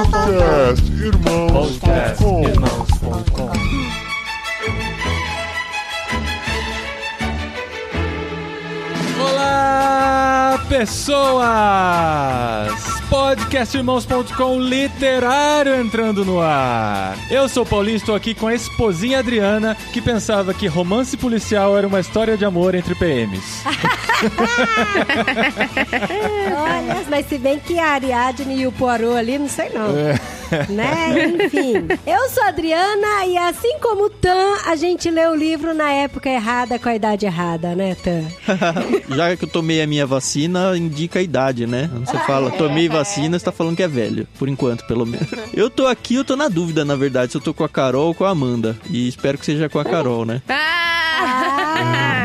Podcastirmãos.com. Olá, pessoas! Podcastirmãos.com literário entrando no ar. Eu sou o Paulinho, estou aqui com a esposinha Adriana, que pensava que romance policial era uma história de amor entre PMs. Olha, mas se bem que a Ariadne e o Poirot ali, não sei não. Né? Enfim. Eu sou a Adriana e assim como o Tan, a gente lê o livro na época errada, com a idade errada, né, Tan? Já que eu tomei a minha vacina, indica a idade, né? Quando você fala, tomei vacina, você tá falando que é velho. Por enquanto, pelo menos. Eu tô aqui, eu tô na dúvida, na verdade, se eu tô com a Carol ou com a Amanda. E espero que seja com a Carol, né?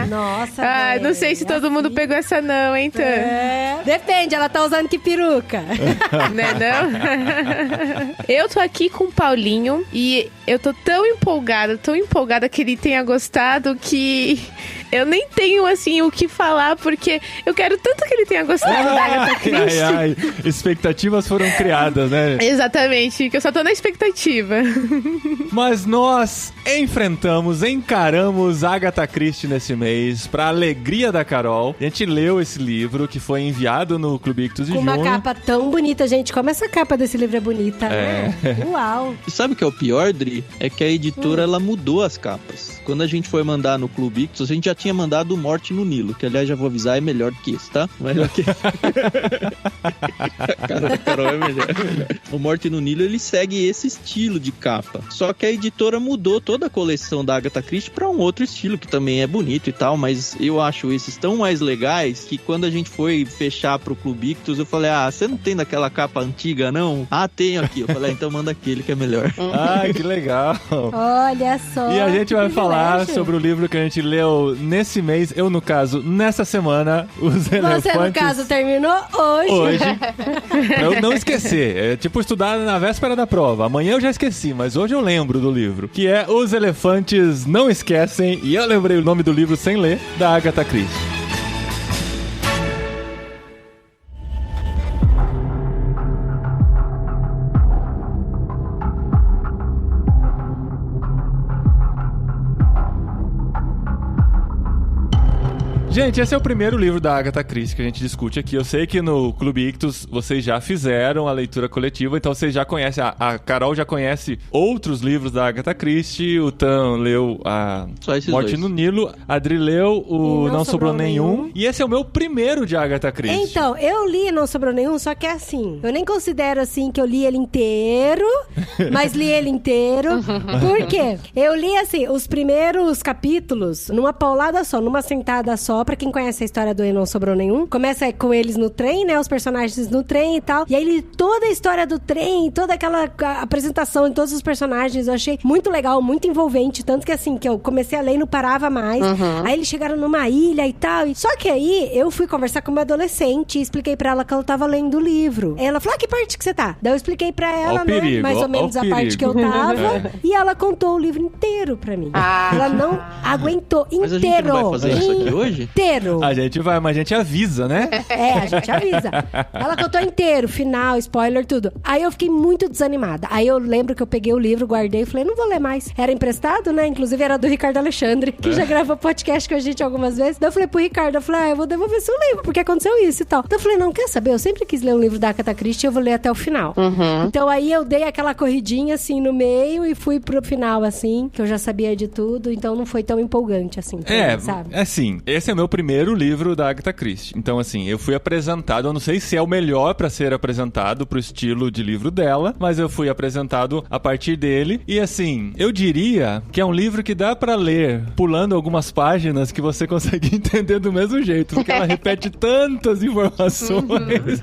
Nossa, não sei se todo mundo pegou essa não, hein, Tan? Depende, ela tá usando que peruca. Né, não? Eu tô aqui com o Paulinho e eu tô tão empolgada que ele tenha gostado que eu nem tenho, assim, o que falar, porque eu quero tanto que ele tenha gostado da Agatha Christie. Expectativas foram criadas, né? Exatamente, que eu só tô na expectativa. Mas nós encaramos Agatha Christie nesse mês, pra alegria da Carol. A gente leu esse livro, que foi enviado no Clube Ictus de Com junho. uma capa tão bonita, gente. Como essa capa desse livro é bonita, né? Uau! E sabe o que é o pior, Dri? É que a editora, ela mudou as capas. Quando a gente foi mandar no Clube Ictus, a gente já tinha mandado Morte no Nilo, que aliás, já vou avisar, é melhor do que esse, tá? Mas ok. Carol é melhor. O Morte no Nilo, ele segue esse estilo de capa. Só que a editora mudou toda a coleção da Agatha Christie pra um outro estilo, que também é bonito e tal, mas eu acho esses tão mais legais que quando a gente foi fechar pro Clube Ictus, eu falei, você não tem daquela capa antiga, não? Tenho aqui. Eu falei, então manda aquele que é melhor. Que legal. Olha só. E a gente vai falar sobre o livro que a gente leu nesse mês, eu no caso, nessa semana, Os Elefantes... Você no caso terminou hoje. Pra eu não esquecer, é tipo estudar na véspera da prova. Amanhã eu já esqueci, mas hoje eu lembro do livro, que é Os Elefantes Não Esquecem, e eu lembrei o nome do livro sem ler, da Agatha Christie. Gente, esse é o primeiro livro da Agatha Christie que a gente discute aqui. Eu sei que no Clube Ictus vocês já fizeram a leitura coletiva, então vocês já conhecem, a Carol já conhece outros livros da Agatha Christie, o Tan leu a Morte no Nilo, a Adri leu o Não Sobrou Nenhum, e esse é o meu primeiro de Agatha Christie. Então, eu li Não Sobrou Nenhum, só que é assim, eu nem considero assim que eu li ele inteiro, mas li ele inteiro. Por quê? Eu li assim, os primeiros capítulos numa paulada só, numa sentada só. Pra quem conhece a história do Não Sobrou Nenhum, começa com eles no trem, né? Os personagens no trem e tal. E aí ele, toda a história do trem, toda aquela apresentação de todos os personagens, eu achei muito legal, muito envolvente. Tanto que assim, que eu comecei a ler e não parava mais. Aí eles chegaram numa ilha e tal. Só que aí eu fui conversar com uma adolescente e expliquei pra ela que ela tava lendo o livro. Ela falou, que parte que você tá? Daí eu expliquei pra ela, né? Mais ou menos a parte que eu tava. E ela contou o livro inteiro pra mim. Ela não aguentou inteiro. Mas a gente não vai fazer isso aqui hoje? Inteiro. A gente vai, mas a gente avisa, né? A gente avisa. Ela contou inteiro, final, spoiler, tudo. Aí eu fiquei muito desanimada. Aí eu lembro que eu peguei o livro, guardei e falei, não vou ler mais. Era emprestado, né? Inclusive era do Ricardo Alexandre, que já gravou podcast com a gente algumas vezes. Daí eu falei pro Ricardo, eu falei, eu vou devolver seu livro, porque aconteceu isso e tal. Então eu falei, não, quer saber? Eu sempre quis ler um livro da Agatha Christie, eu vou ler até o final. Então aí eu dei aquela corridinha, assim, no meio e fui pro final, assim, que eu já sabia de tudo, então não foi tão empolgante, assim, mim, sabe? Assim, esse é o meu primeiro livro da Agatha Christie. Então, assim, eu fui apresentado, eu não sei se é o melhor pra ser apresentado pro estilo de livro dela, mas eu fui apresentado a partir dele. E, assim, eu diria que é um livro que dá pra ler pulando algumas páginas que você consegue entender do mesmo jeito, porque ela repete tantas informações.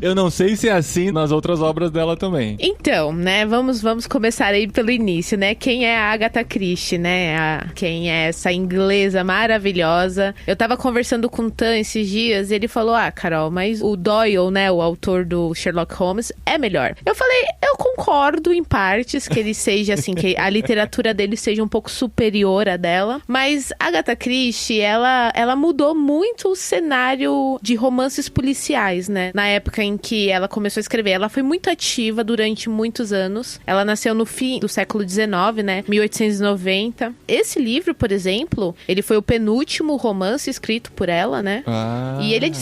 Eu não sei se é assim nas outras obras dela também. Então, né, vamos começar aí pelo início, né? Quem é a Agatha Christie, né? Quem é essa inglesa maravilhosa. Eu tava conversando com o Tan esses dias, e ele falou, Carol, mas o Doyle, né, o autor do Sherlock Holmes, é melhor. Eu falei, eu concordo em partes que ele seja, assim, que a literatura dele seja um pouco superior à dela, mas Agatha Christie, ela mudou muito o cenário de romances policiais, né? Na época em que ela começou a escrever, ela foi muito ativa durante muitos anos. Ela nasceu no fim do século XIX, né? 1890. Esse livro, por exemplo, ele foi o penúltimo romance escrito por ela, né? E ele é de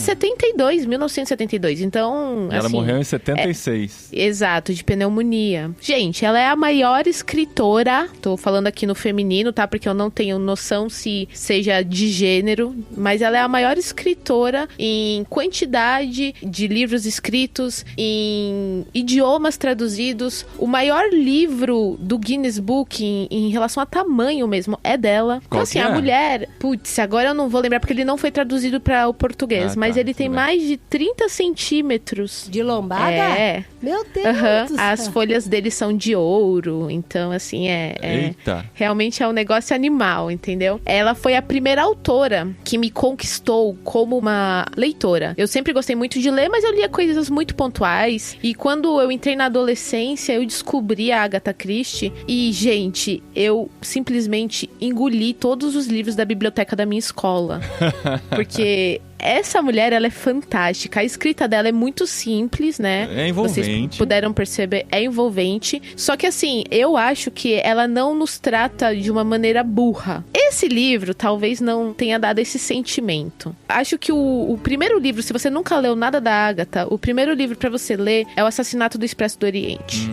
1972. Então, ela assim, morreu em 76. Exato, de pneumonia. Gente, ela é a maior escritora, tô falando aqui no feminino, tá? Porque eu não tenho noção se seja de gênero, mas ela é a maior escritora em quantidade de livros escritos, em idiomas traduzidos. O maior livro do Guinness Book em relação a tamanho mesmo é dela. Então, assim, a mulher... Putz, agora eu não vou lembrar porque ele não foi traduzido para o português, mas ele tem mais de 30 centímetros. De lombada? É. Meu Deus do céu. As folhas dele são de ouro, então, assim, Eita. realmente é um negócio animal, entendeu? Ela foi a primeira autora que me conquistou como uma leitora. Eu sempre gostei muito de ler, mas eu lia coisas muito pontuais. E quando eu entrei na adolescência, eu descobri a Agatha Christie. E, gente, eu simplesmente engoli todos os livros da biblioteca da minha escola. Porque... essa mulher, ela é fantástica. A escrita dela é muito simples, né? É envolvente. Vocês puderam perceber, é envolvente. Só que assim, eu acho que ela não nos trata de uma maneira burra. Esse livro talvez não tenha dado esse sentimento. Acho que o primeiro livro, se você nunca leu nada da Agatha, o primeiro livro pra você ler é O Assassinato do Expresso do Oriente.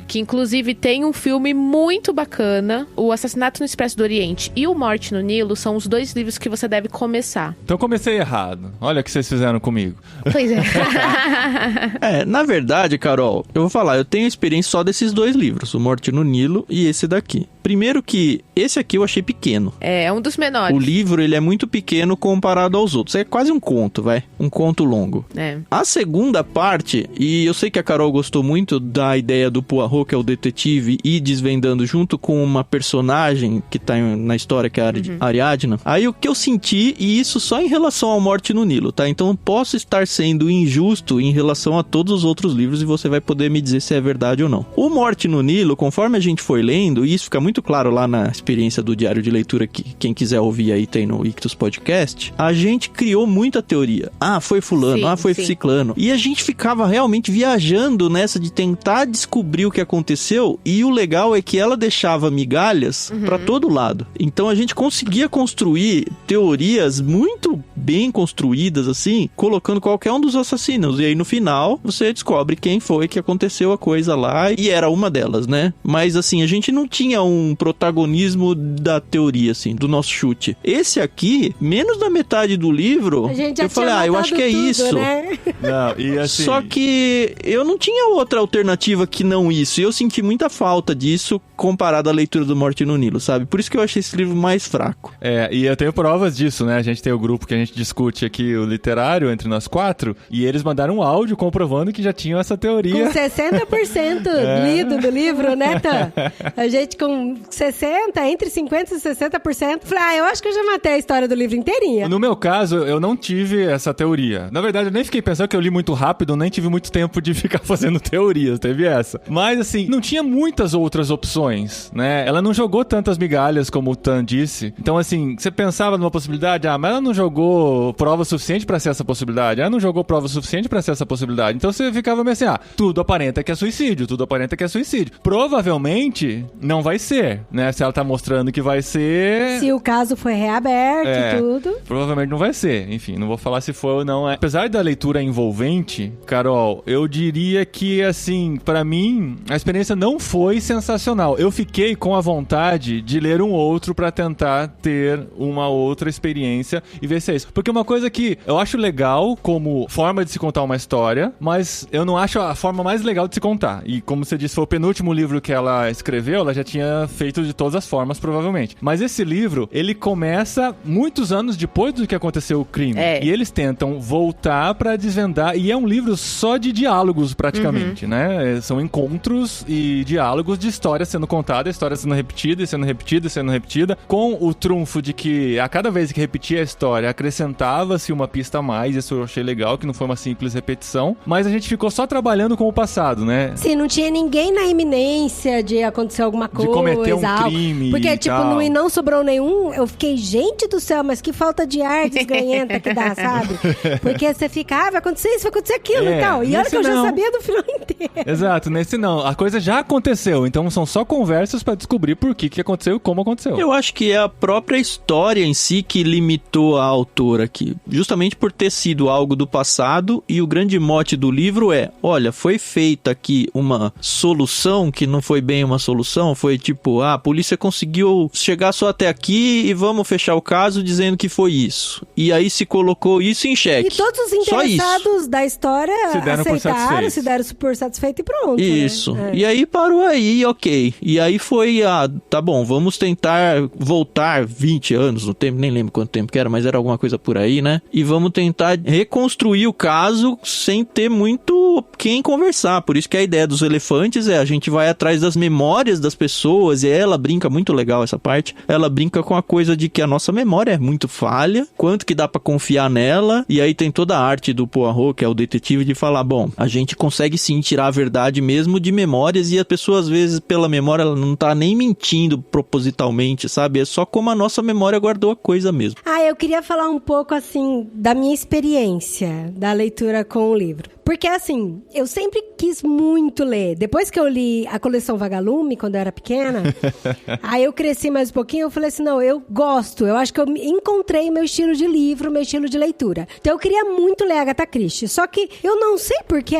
Que inclusive tem um filme muito bacana. O Assassinato no Expresso do Oriente e O Morte no Nilo são os dois livros que você deve começar. Então comecei errado. Olha o que vocês fizeram comigo. Pois é. Na verdade, Carol, eu vou falar, eu tenho experiência só desses dois livros, O Morte no Nilo e esse daqui. Primeiro que esse aqui eu achei pequeno. É um dos menores. O livro, ele é muito pequeno comparado aos outros. É quase um conto, um conto longo. A segunda parte, e eu sei que a Carol gostou muito da ideia do Poirot, que é o detetive, e desvendando junto com uma personagem que tá na história, que é a Ariadna. Aí o que eu senti, e isso só em relação ao Morte no Nilo, tá? Então posso estar sendo injusto em relação a todos os outros livros e você vai poder me dizer se é verdade ou não. O Morte no Nilo, conforme a gente foi lendo, e isso fica muito claro lá na experiência do diário de leitura, que quem quiser ouvir aí tem no Ictus Podcast, a gente criou muita teoria. Foi fulano, foi ciclano. E a gente ficava realmente viajando nessa de tentar descobrir o que aconteceu, e o legal é que ela deixava migalhas pra todo lado. Então a gente conseguia construir teorias muito bem construídas, assim, colocando qualquer um dos assassinos. E aí no final, você descobre quem foi que aconteceu a coisa lá, e era uma delas, né? Mas assim, a gente não tinha um protagonismo da teoria, assim, do nosso chute. Esse aqui, menos da metade do livro, eu falei, eu acho que é tudo, isso. Né? Não, e assim... Só que eu não tinha outra alternativa que não isso. E eu senti muita falta disso comparado à leitura do Morte no Nilo, sabe? Por isso que eu achei esse livro mais fraco. E eu tenho provas disso, né? A gente tem o grupo que a gente discute aqui, o literário, entre nós quatro, e eles mandaram um áudio comprovando que já tinham essa teoria. Com 60% lido do livro, né, Tan? A gente com 60%, entre 50% e 60%. Falei, eu acho que eu já matei a história do livro inteirinha. No meu caso, eu não tive essa teoria. Na verdade, eu nem fiquei pensando que eu li muito rápido, nem tive muito tempo de ficar fazendo teorias, teve essa. Mas, assim, não tinha muitas outras opções, né? Ela não jogou tantas migalhas como o Tan disse. Então, assim, você pensava numa possibilidade, mas ela não jogou prova suficiente pra ser essa possibilidade. Ela não jogou prova suficiente pra ser essa possibilidade. Então, você ficava meio assim, tudo aparenta que é suicídio, tudo aparenta que é suicídio. Provavelmente, não vai ser, né? Se ela tá mostrando que vai ser... Se o caso foi reaberto e tudo. Provavelmente não vai ser. Enfim, não vou falar se foi ou não. Apesar da leitura envolvente, Carol, eu diria que, assim, pra mim, a experiência não foi sensacional. Eu fiquei com a vontade de ler um outro pra tentar ter uma outra experiência e ver se é isso. Porque uma coisa que eu acho legal como forma de se contar uma história, mas eu não acho a forma mais legal de se contar. E como você disse, foi o penúltimo livro que ela escreveu, ela já tinha feito de todas as formas, provavelmente. Mas esse livro, ele começa muitos anos depois do que aconteceu o crime. E eles tentam voltar pra desvendar, e é um livro só de diálogos, praticamente, né? São encontros e diálogos de história sendo contada, história sendo repetida, e sendo repetida, e sendo repetida, com o trunfo de que a cada vez que repetia a história, acrescentava-se uma pista a mais. Isso eu achei legal, que não foi uma simples repetição. Mas a gente ficou só trabalhando com o passado, né? Sim, não tinha ninguém na iminência de acontecer alguma coisa. De cometer um crime. Porque, tipo, não sobrou nenhum. Eu fiquei, gente do céu, mas que falta de ar desganhenta que dá, sabe? Porque você fica, vai acontecer isso, vai acontecer aquilo e tal. E olha que eu já sabia do final inteiro. Exato, nesse não. A coisa já aconteceu, então são só conversas pra descobrir por que aconteceu e como aconteceu. Eu acho que é a própria história em si que limitou a autora aqui. Justamente por ter sido algo do passado, e o grande mote do livro é, olha, foi feita aqui uma solução que não foi bem uma solução, foi tipo, a polícia conseguiu chegar só até aqui e vamos fechar o caso dizendo que foi isso. E aí se colocou isso em xeque. E todos os interessados da história aceitaram, se deram por satisfeito e pronto. Isso. Né? E aí parou aí, ok. E aí foi, tá bom, vamos tentar voltar 20 anos no tempo, nem lembro quanto tempo que era, mas era alguma coisa por aí, né? E vamos tentar reconstruir o caso sem ter muito quem conversar. Por isso que a ideia dos elefantes é a gente vai atrás das memórias das pessoas, e ela brinca, muito legal essa parte, ela brinca com a coisa de que a nossa memória é muito falha, quanto que dá pra confiar nela, e aí tem toda a arte do Poirot, que é o detetive, de falar, bom, a gente consegue sim tirar a verdade mesmo de memórias, e a pessoa às vezes pela memória ela não tá nem mentindo propositalmente, sabe? É só como a nossa memória guardou a coisa mesmo. Eu queria falar um pouco assim da minha experiência da leitura com o livro. Porque, assim, eu sempre quis muito ler. Depois que eu li a coleção Vagalume, quando eu era pequena, aí eu cresci mais um pouquinho, eu falei assim, não, eu gosto. Eu acho que eu encontrei meu estilo de livro, meu estilo de leitura. Então, eu queria muito ler Agatha Christie. Só que eu não sei porquê,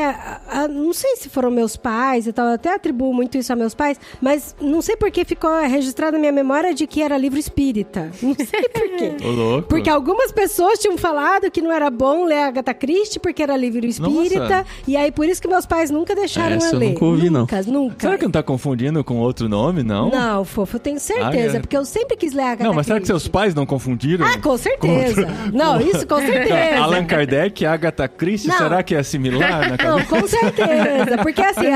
não sei se foram meus pais e tal, eu até atribuo muito isso a meus pais, mas não sei porquê ficou registrado na minha memória de que era livro espírita. Não sei porquê. Louco. Porque algumas pessoas tinham falado que não era bom ler Agatha Christie porque era livro espírita. Nossa. E aí, por isso que meus pais nunca deixaram eu ler. Eu nunca ouvi, nunca. Será que não tá confundindo com outro nome, não? Não, fofo, eu tenho certeza. Porque eu sempre quis ler Agatha Christie. Não, mas será que seus pais não confundiram? Com certeza. Não, isso com certeza. Allan Kardec e Agatha Christie, será que é similar na cabeça? Não, com certeza. Porque assim,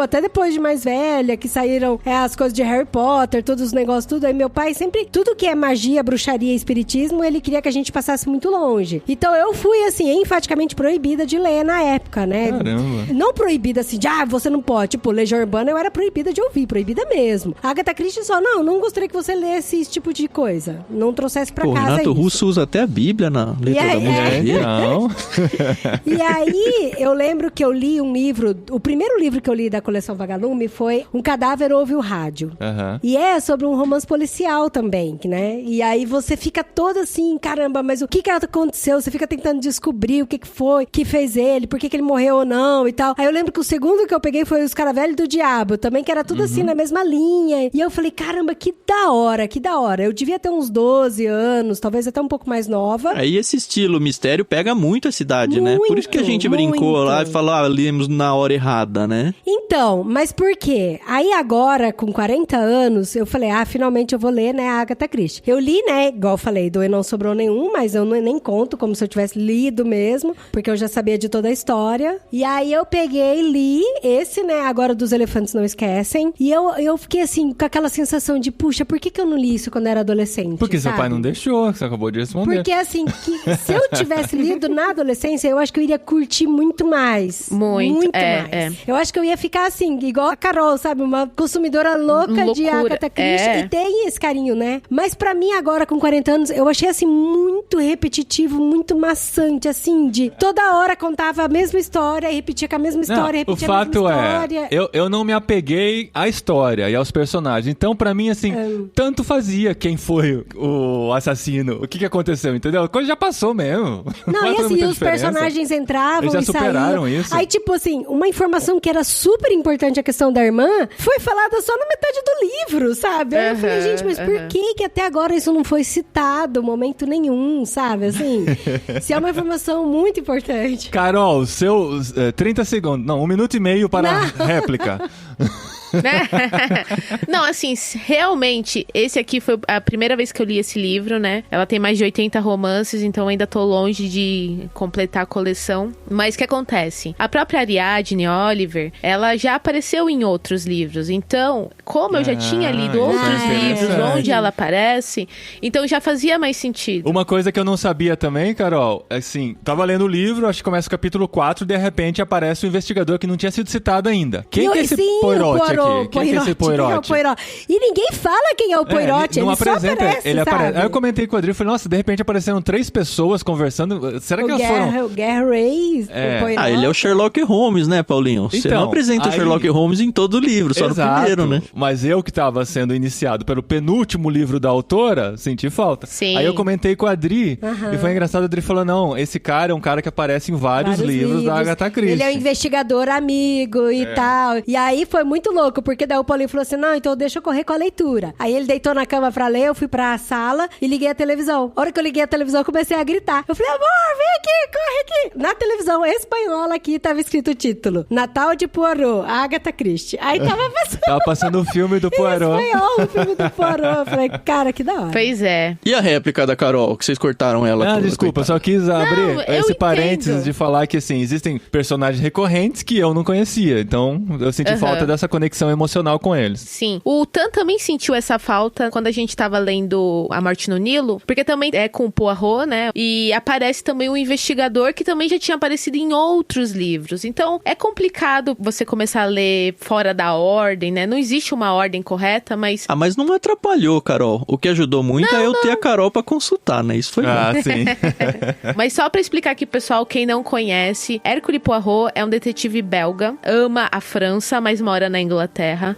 até depois de mais velha, que saíram as coisas de Harry Potter, todos os negócios, tudo. Aí meu pai sempre, tudo que é magia, bruxaria e espiritismo, ele queria que a gente passasse muito longe. Então eu fui, assim, enfaticamente proibida de ler na época, né? Caramba. Não proibida assim, de você não pode. Tipo, Legião Urbana eu era proibida de ouvir, proibida mesmo. A Agatha Christie só, não gostaria que você lesse esse tipo de coisa. Não trouxesse pra casa Renato isso. Russo usa até a Bíblia na letra da música. Não. E aí, eu lembro que eu li um livro, o primeiro livro que eu li da coleção Vagalume foi Um Cadáver Ouve o Rádio. E é sobre um romance policial também, né? E aí você fica todo assim, caramba, mas o que aconteceu? Você fica tentando descobrir o que foi, que fez ele, por que ele morreu ou não e tal. Aí eu lembro que o segundo que eu peguei foi Os Caravelhos do Diabo, também, que era tudo assim, na mesma linha. E eu falei, caramba, que da hora, que da hora. Eu devia ter uns 12 anos, talvez até um pouco mais nova. Aí esse estilo mistério pega muito a cidade, né? Por isso que a gente brincou lá e falou, lemos na hora errada, né? Então, mas por quê? Aí agora, com 40 anos, eu falei, finalmente eu vou ler, né, a Agatha Christie. Eu li, né, igual eu falei, do E Não Sobrou Nenhum, mas eu nem conto como se eu tivesse lido mesmo, porque eu já sabia de toda a história. E aí eu peguei, li esse, né, agora dos Elefantes Não Esquecem, e eu fiquei assim, com aquela sensação de, puxa, por que eu não li isso quando eu era adolescente? Porque sabe? seu pai não deixou, você acabou de responder. Porque assim, que se eu tivesse lido na adolescência, eu acho que eu iria curtir muito mais. Muito mais. Eu acho que eu ia ficar assim, igual a Carol, sabe? Uma consumidora louca de Agatha Christie. E tem esse carinho, né? Mas pra mim, agora, com 40 anos, eu achei assim, muito repetitivo, muito maçante, assim, de toda hora contava a mesma história e repetia com a mesma história, repetia a mesma história. O fato eu não me apeguei à história e aos personagens. Então, pra mim, assim, tanto fazia quem foi o assassino, o que aconteceu, entendeu? A coisa já passou mesmo. Não, e assim, os personagens entravam eles já e superaram saíam. Isso. Aí, tipo assim, uma informação que era super importante, a questão da irmã, foi falada só na metade do livro, sabe? Aí eu falei, gente, mas por que até agora isso não foi citado, momento nenhum, sabe? Assim, se é uma informação muito importante. Carol, seus 30 segundos, não, 1 minuto e meio para a réplica. Não, assim, realmente, esse aqui foi a primeira vez que eu li esse livro, né? Ela tem mais de 80 romances, então ainda tô longe de completar a coleção. Mas o que acontece? A própria Ariadne Oliver, ela já apareceu em outros livros. Então, como eu já tinha lido outros livros onde ela aparece, então já fazia mais sentido. Uma coisa que eu não sabia também, Carol, assim, tava lendo o livro, acho que começa o capítulo 4, de repente aparece um investigador que não tinha sido citado ainda. Quem que é esse Poirot aqui? Quem é esse Poirot? E ninguém fala quem é o Poirot, ele apresenta, só aparece, ele sabe? Aí eu comentei com o Adri, falei, nossa, de repente apareceram 3 pessoas conversando, será que elas foram... O Guerra Reis, o Poirot. Ele é o Sherlock Holmes, né, Paulinho? Você não apresenta o Sherlock Holmes em todo o livro, só no primeiro, né? Mas eu que tava sendo iniciado pelo penúltimo livro da autora, senti falta. Sim. Aí eu comentei com a Adri, e foi engraçado, a Adri falou, não, esse cara é um cara que aparece em vários livros da Agatha Christie. Ele é um investigador amigo e tal. E aí foi muito louco, porque daí o Paulinho falou assim, não, então deixa eu correr com a leitura. Aí ele deitou na cama pra ler, eu fui pra sala e liguei a televisão. A hora que eu liguei a televisão, eu comecei a gritar. Eu falei, amor, vem aqui, corre aqui. Na televisão espanhola aqui tava escrito o título, Natal de Poirot, Agatha Christie. Aí tava passando o filme do Poirot. Espanhol, o filme do Poirot. Eu falei, cara, que da hora. Pois é. E a réplica da Carol, que vocês cortaram ela toda? Desculpa, só quis abrir esse parênteses de falar que, assim, existem personagens recorrentes que eu não conhecia. Então, eu senti falta dessa conexão emocional com eles. Sim. O Tan também sentiu essa falta quando a gente tava lendo A Morte no Nilo, porque também é com o Poirot, né? E aparece também um investigador que também já tinha aparecido em outros livros. Então, é complicado você começar a ler fora da ordem, né? Não existe uma ordem correta, mas... mas não atrapalhou, Carol. O que ajudou muito é eu ter a Carol pra consultar, né? Isso foi bom. Sim. Mas só pra explicar aqui, pessoal, quem não conhece, Hercule Poirot é um detetive belga, ama a França, mas mora na Inglaterra.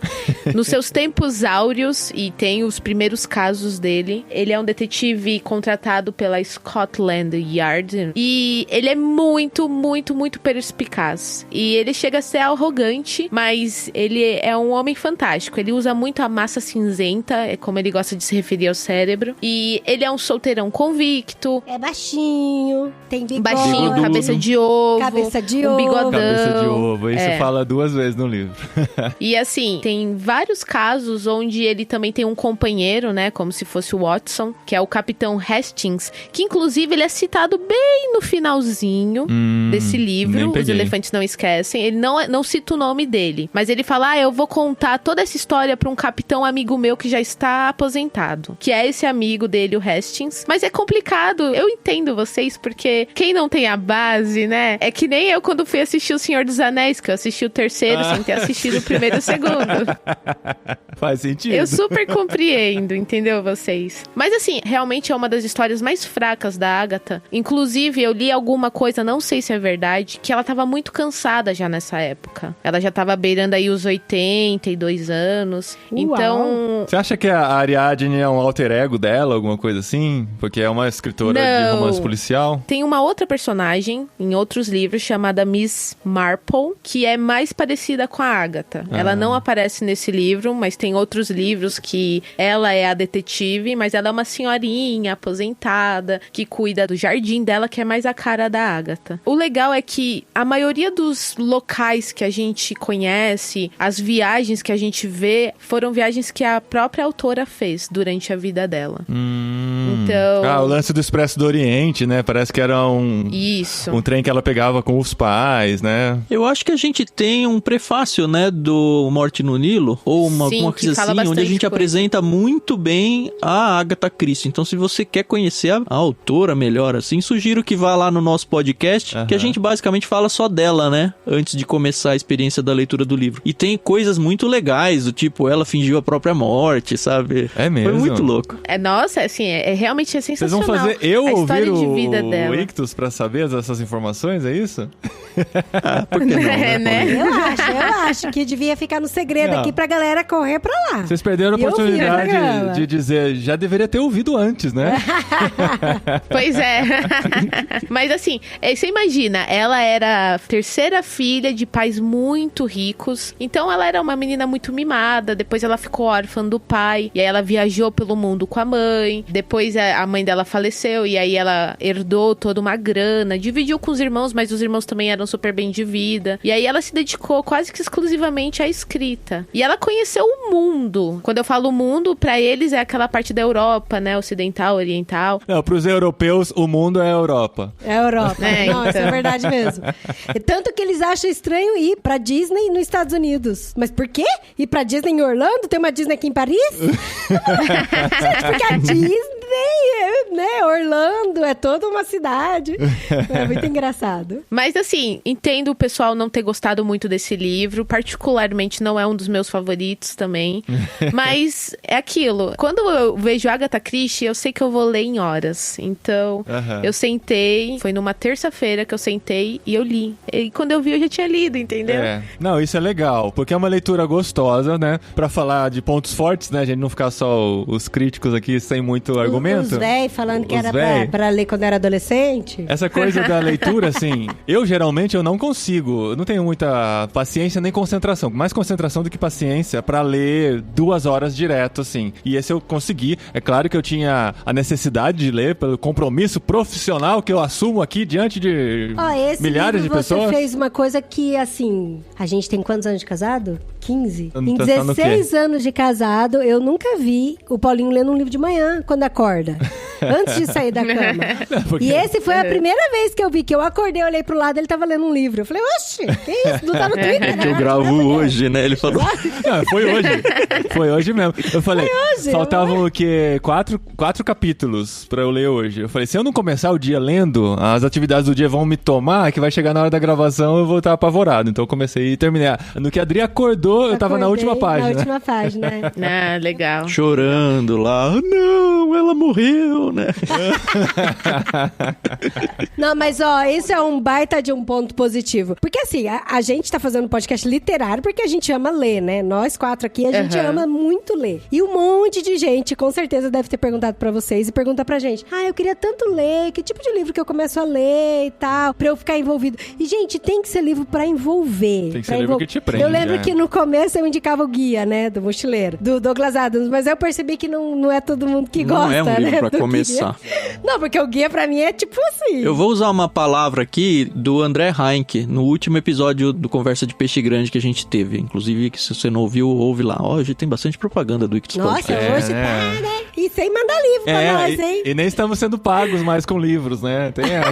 Nos seus tempos áureos, e tem os primeiros casos dele, ele é um detetive contratado pela Scotland Yard, e ele é muito, muito, muito perspicaz. E ele chega a ser arrogante, mas ele é um homem fantástico. Ele usa muito a massa cinzenta, é como ele gosta de se referir ao cérebro. E ele é um solteirão convicto. É baixinho, tem bigode. Baixinho, cabeça de ovo. Cabeça de ovo. Bigodão. Cabeça de ovo, isso fala 2 vezes no livro. E assim, tem vários casos onde ele também tem um companheiro, né, como se fosse o Watson, que é o Capitão Hastings, que inclusive ele é citado bem no finalzinho desse livro, Os Elefantes Não Esquecem. Ele não cita o nome dele, mas ele fala, eu vou contar toda essa história pra um capitão amigo meu que já está aposentado, que é esse amigo dele, o Hastings. Mas é complicado, eu entendo vocês, porque quem não tem a base, né, é que nem eu quando fui assistir O Senhor dos Anéis, que eu assisti o terceiro sem ter assistido o primeiro e o segundo. Faz sentido. Eu super compreendo, entendeu, vocês? Mas assim, realmente é uma das histórias mais fracas da Agatha. Inclusive, eu li alguma coisa, não sei se é verdade, que ela tava muito cansada já nessa época. Ela já tava beirando aí os 82 anos. Uau. Então... Você acha que a Ariadne é um alter ego dela, alguma coisa assim? Porque é uma escritora de romance policial? Tem uma outra personagem em outros livros chamada Miss Marple, que é mais parecida com a Agatha. Ela não aparece nesse livro, mas tem outros livros que ela é a detetive, mas ela é uma senhorinha aposentada que cuida do jardim dela, que é mais a cara da Agatha. O legal é que a maioria dos locais que a gente conhece, as viagens que a gente vê, foram viagens que a própria autora fez durante a vida dela. Então... o lance do Expresso do Oriente, né? Parece que era um trem que ela pegava com os pais, né? Eu acho que a gente tem um prefácio, né, do Morte no Nilo, ou uma coisa assim, onde a gente apresenta muito bem a Agatha Christie. Então, se você quer conhecer a autora melhor, assim, sugiro que vá lá no nosso podcast, que a gente basicamente fala só dela, né? Antes de começar a experiência da leitura do livro. E tem coisas muito legais, do tipo, ela fingiu a própria morte, sabe? É mesmo? Foi muito louco. Nossa, assim, realmente é sensacional. Vocês vão fazer eu a ouvir o Ictus pra saber essas informações, é isso? Por que não, né? Eu acho que devia ficar no segredo aqui pra galera correr pra lá. Vocês perderam a oportunidade de dizer, já deveria ter ouvido antes, né? Pois é. Mas assim, você imagina, ela era a terceira filha de pais muito ricos, então ela era uma menina muito mimada, depois ela ficou órfã do pai, e aí ela viajou pelo mundo com a mãe, depois a mãe dela faleceu e aí ela herdou toda uma grana, dividiu com os irmãos, mas os irmãos também eram super bem de vida. E aí ela se dedicou quase que exclusivamente à escrita. E ela conheceu o mundo. Quando eu falo mundo, pra eles é aquela parte da Europa, né? Ocidental, oriental. Não, pros europeus, o mundo é a Europa. É a Europa. Não, então. isso é verdade mesmo. Tanto que eles acham estranho ir pra Disney nos Estados Unidos. Mas por quê? Ir pra Disney em Orlando? Tem uma Disney aqui em Paris? Gente, porque a Disney, né? Orlando é toda uma cidade. É muito engraçado. Mas assim, entendo o pessoal não ter gostado muito desse livro. Particularmente não é um dos meus favoritos também. Mas é aquilo. Quando eu vejo Agatha Christie, eu sei que eu vou ler em horas. Então, eu sentei. Foi numa terça-feira que eu sentei e eu li. E quando eu vi, eu já tinha lido, entendeu? Não, isso é legal. Porque é uma leitura gostosa, né? Pra falar de pontos fortes, né? A gente não ficar só os críticos aqui sem muito argumento. Os véi falando que Os era véi. pra ler quando era adolescente. Essa coisa da leitura, assim, eu geralmente eu não consigo, eu não tenho muita paciência nem concentração, mais concentração do que paciência pra ler 2 horas direto, assim. E esse eu consegui. É claro que eu tinha a necessidade de ler pelo compromisso profissional que eu assumo aqui diante de milhares de pessoas. Você fez uma coisa que, assim, a gente tem quantos anos de casado? 15? Tá Em 16 anos de casado, eu nunca vi o Paulinho lendo um livro de manhã, quando acorda. Antes de sair da cama. Porque... E esse foi a primeira vez que eu vi, que eu acordei, olhei pro lado, ele tava lendo um livro. Eu falei, oxe, que isso? Não tá no Twitter, Que eu gravo hoje, né? Ele falou. Não, foi hoje. Foi hoje mesmo. Eu falei, hoje, faltavam o quê? 4 capítulos pra eu ler hoje. Eu falei, se eu não começar o dia lendo, as atividades do dia vão me tomar, que vai chegar na hora da gravação, eu vou estar apavorado. Então eu comecei e terminei. No que a Adri acordou, eu tava na última página. Na última página, Ah, legal. Chorando lá. Não, ela morreu, né? Não, mas ó, isso é um baita de um ponto positivo. Porque assim, a gente tá fazendo um podcast literário porque a gente ama ler, né? Nós 4 aqui, a gente ama muito ler. E um monte de gente, com certeza, deve ter perguntado pra vocês e pergunta pra gente. Eu queria tanto ler, que tipo de livro que eu começo a ler e tal, pra eu ficar envolvido. E, gente, tem que ser livro pra envolver. Tem que ser livro que te prende. Eu lembro que no começo eu indicava o Guia, né, do Mochileiro, do Douglas Adams, mas eu percebi que não é todo mundo que gosta, né? Não é um livro pra do começar. Guia. Não, porque o Guia pra mim é tipo assim. Eu vou usar uma palavra aqui do André Heinck, no último episódio do Conversa de Peixe Grande que a gente teve. Inclusive, que se você não ouviu, ouve lá. Hoje tem bastante propaganda do Ictus Nossa, Podcast. hoje tá, né? E sem mandar livro pra nós, hein? E nem estamos sendo pagos mais com livros, né? Tem essa.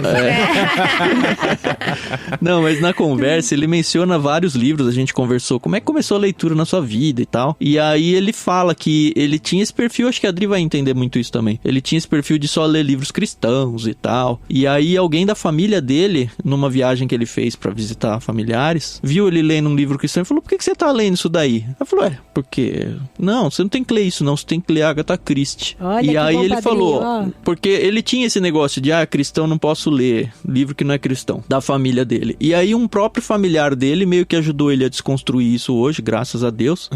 Não, mas na conversa ele menciona vários livros, a gente conversou como é que começou a leitura na sua vida e tal. E aí ele fala que ele tinha esse perfil, acho que a Adri vai entender muito isso também. Ele tinha esse perfil de só ler livros cristãos e tal. E aí alguém da família dele, numa viagem que ele fez pra visitar familiares, viu ele lendo um livro cristão e falou, por que você tá lendo isso daí? Ele falou, porque... Não, você não tem que ler isso não, você tem que ler Agatha Christie. Olha, e que aí bom, ele padrinho, falou, ó. porque ele tinha esse negócio de, cristão não posso ler, livro que não é cristão, da família dele. E aí um próprio familiar dele meio que ajudou ele a desconstruir isso hoje, graças a Deus.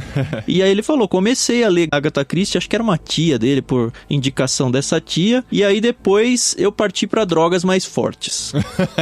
E aí ele falou, comecei a ler Agatha Christie, acho que era uma tia dele, por indicação dessa tia, e aí depois eu parti pra drogas mais fortes.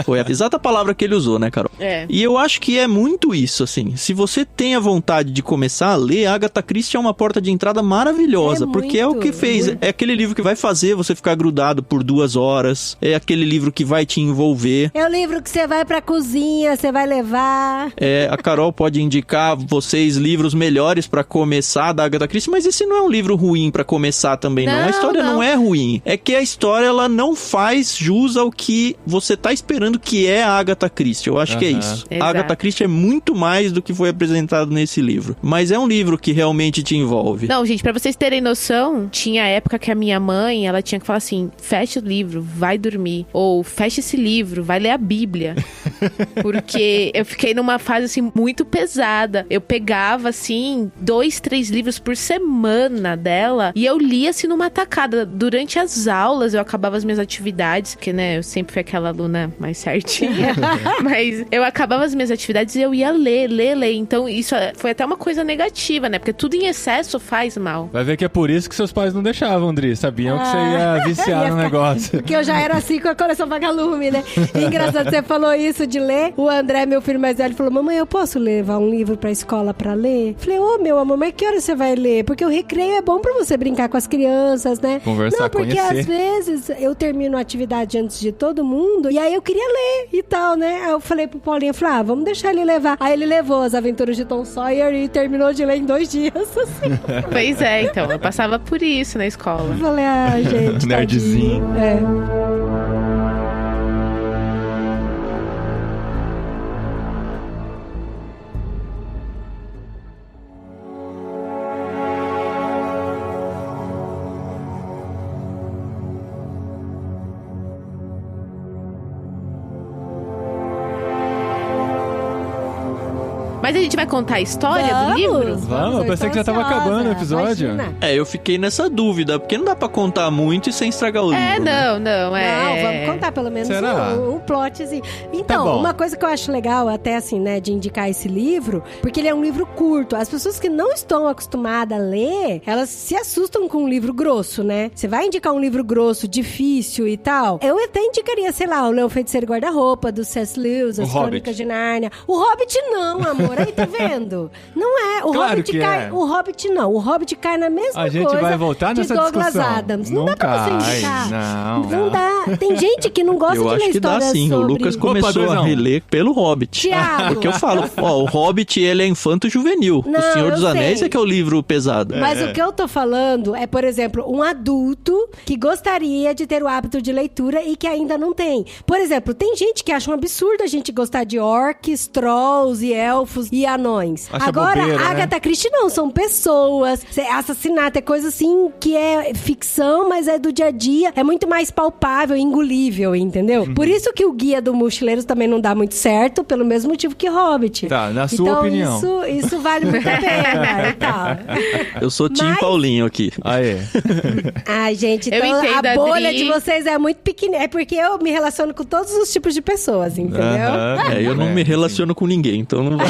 Foi a exata palavra que ele usou, né, Carol? E eu acho que é muito isso, assim, se você tem a vontade de começar a ler, Agatha Christie é uma porta de entrada maravilhosa, porque é o que fez, é aquele livro que vai fazer você ficar grudado por 2 horas, é aquele livro que vai te envolver. É o livro que você vai pra cozinha, você vai levar. A Carol pode indicar vocês livros melhores pra começar da Agatha Christie, mas esse não é um livro ruim pra começar também, não. A história não é ruim. É que a história, ela não faz jus ao que você tá esperando que é a Agatha Christie. Eu acho que é isso. Exato. A Agatha Christie é muito mais do que foi apresentado nesse livro. Mas é um livro que realmente te envolve. Não, gente, pra vocês terem noção, tinha época que a minha mãe, ela tinha que falar assim, fecha o livro, vai dormir. Ou fecha esse livro, vai ler a Bíblia. Porque eu fiquei numa fase, assim, muito pesada. Eu pegava, assim, 2, 3 livros por semana dela e eu lia, assim, numa tacada. Durante as aulas, eu acabava as minhas atividades, porque, né, eu sempre fui aquela aluna mais certinha. Mas eu acabava as minhas atividades e eu ia ler. Então, isso foi até uma coisa negativa, né? Porque tudo em excesso faz mal. Vai ver que é por isso que seus pais não deixavam, Andri. Sabiam que você ia viciar no negócio. Porque eu já era assim com a coleção Vagalume, né? E engraçado, você falou isso de ler, o André, meu filho mais velho, falou, mamãe, eu posso levar um livro pra escola pra ler? Falei, meu amor, mas que hora você vai ler? Porque o recreio é bom pra você brincar com as crianças, né? Conversar, não, porque conhecer. às vezes eu termino a atividade antes de todo mundo, e aí eu queria ler e tal, né? Aí eu falei pro Paulinho, vamos deixar ele levar. Aí ele levou As Aventuras de Tom Sawyer e terminou de ler em 2 dias, assim. Pois é, então, eu passava por isso na escola. Eu falei, gente, Nerdzinho. tadinho. É. Mas a gente vai contar a história do livro? Vamos, eu pensei que já tava acabando o episódio. Imagina. Eu fiquei nessa dúvida, porque não dá pra contar muito e sem estragar o livro. Não, Não, vamos contar pelo menos um plotzinho. Então, Tá bom. uma coisa que eu acho legal, até assim, né, de indicar esse livro, porque ele é um livro curto. As pessoas que não estão acostumadas a ler, elas se assustam com um livro grosso, né? Você vai indicar um livro grosso, difícil e tal. Eu até indicaria, sei lá, O Leão Feiticeiro e Guarda-Roupa, do C.S. Lewis, As Crônicas de Nárnia. O Hobbit não, amor. Aí, tá vendo? Não é. O Claro Hobbit que cai. é. O Hobbit não. O Hobbit cai na mesma A gente coisa vai voltar de nessa Douglas discussão. Adams. Não dá pra você cai, indicar. Não. Dá. Tem gente que não gosta Eu de acho ler que dá história sim. sobre... O Lucas começou a 2-1. reler pelo Hobbit. Tiago. Porque eu falo, o Hobbit, ele é infanto-juvenil. Não, O Senhor dos eu Anéis sei. é que é o livro pesado. Mas o que eu tô falando é, por exemplo, um adulto que gostaria de ter o hábito de leitura e que ainda não tem. Por exemplo, tem gente que acha um absurdo a gente gostar de orcs, trolls e elfos e anões. Acha Agora, bobeira, né? Agatha Christie não, são pessoas. Assassinato é coisa assim que é ficção, mas é do dia a dia. É muito mais palpável, engolível, entendeu? Por isso que o Guia do Mochileiro também não dá muito certo, pelo mesmo motivo que Hobbit. Tá, na sua opinião. Então, isso vale muito a pena e tal. Eu sou Tim Mas- Paulinho aqui. Aê. Ai, gente, Eu então entendo, a bolha Adri. de vocês é muito pequena. É porque eu me relaciono com todos os tipos de pessoas, entendeu? Aham. Eu não me relaciono com ninguém, então não vai.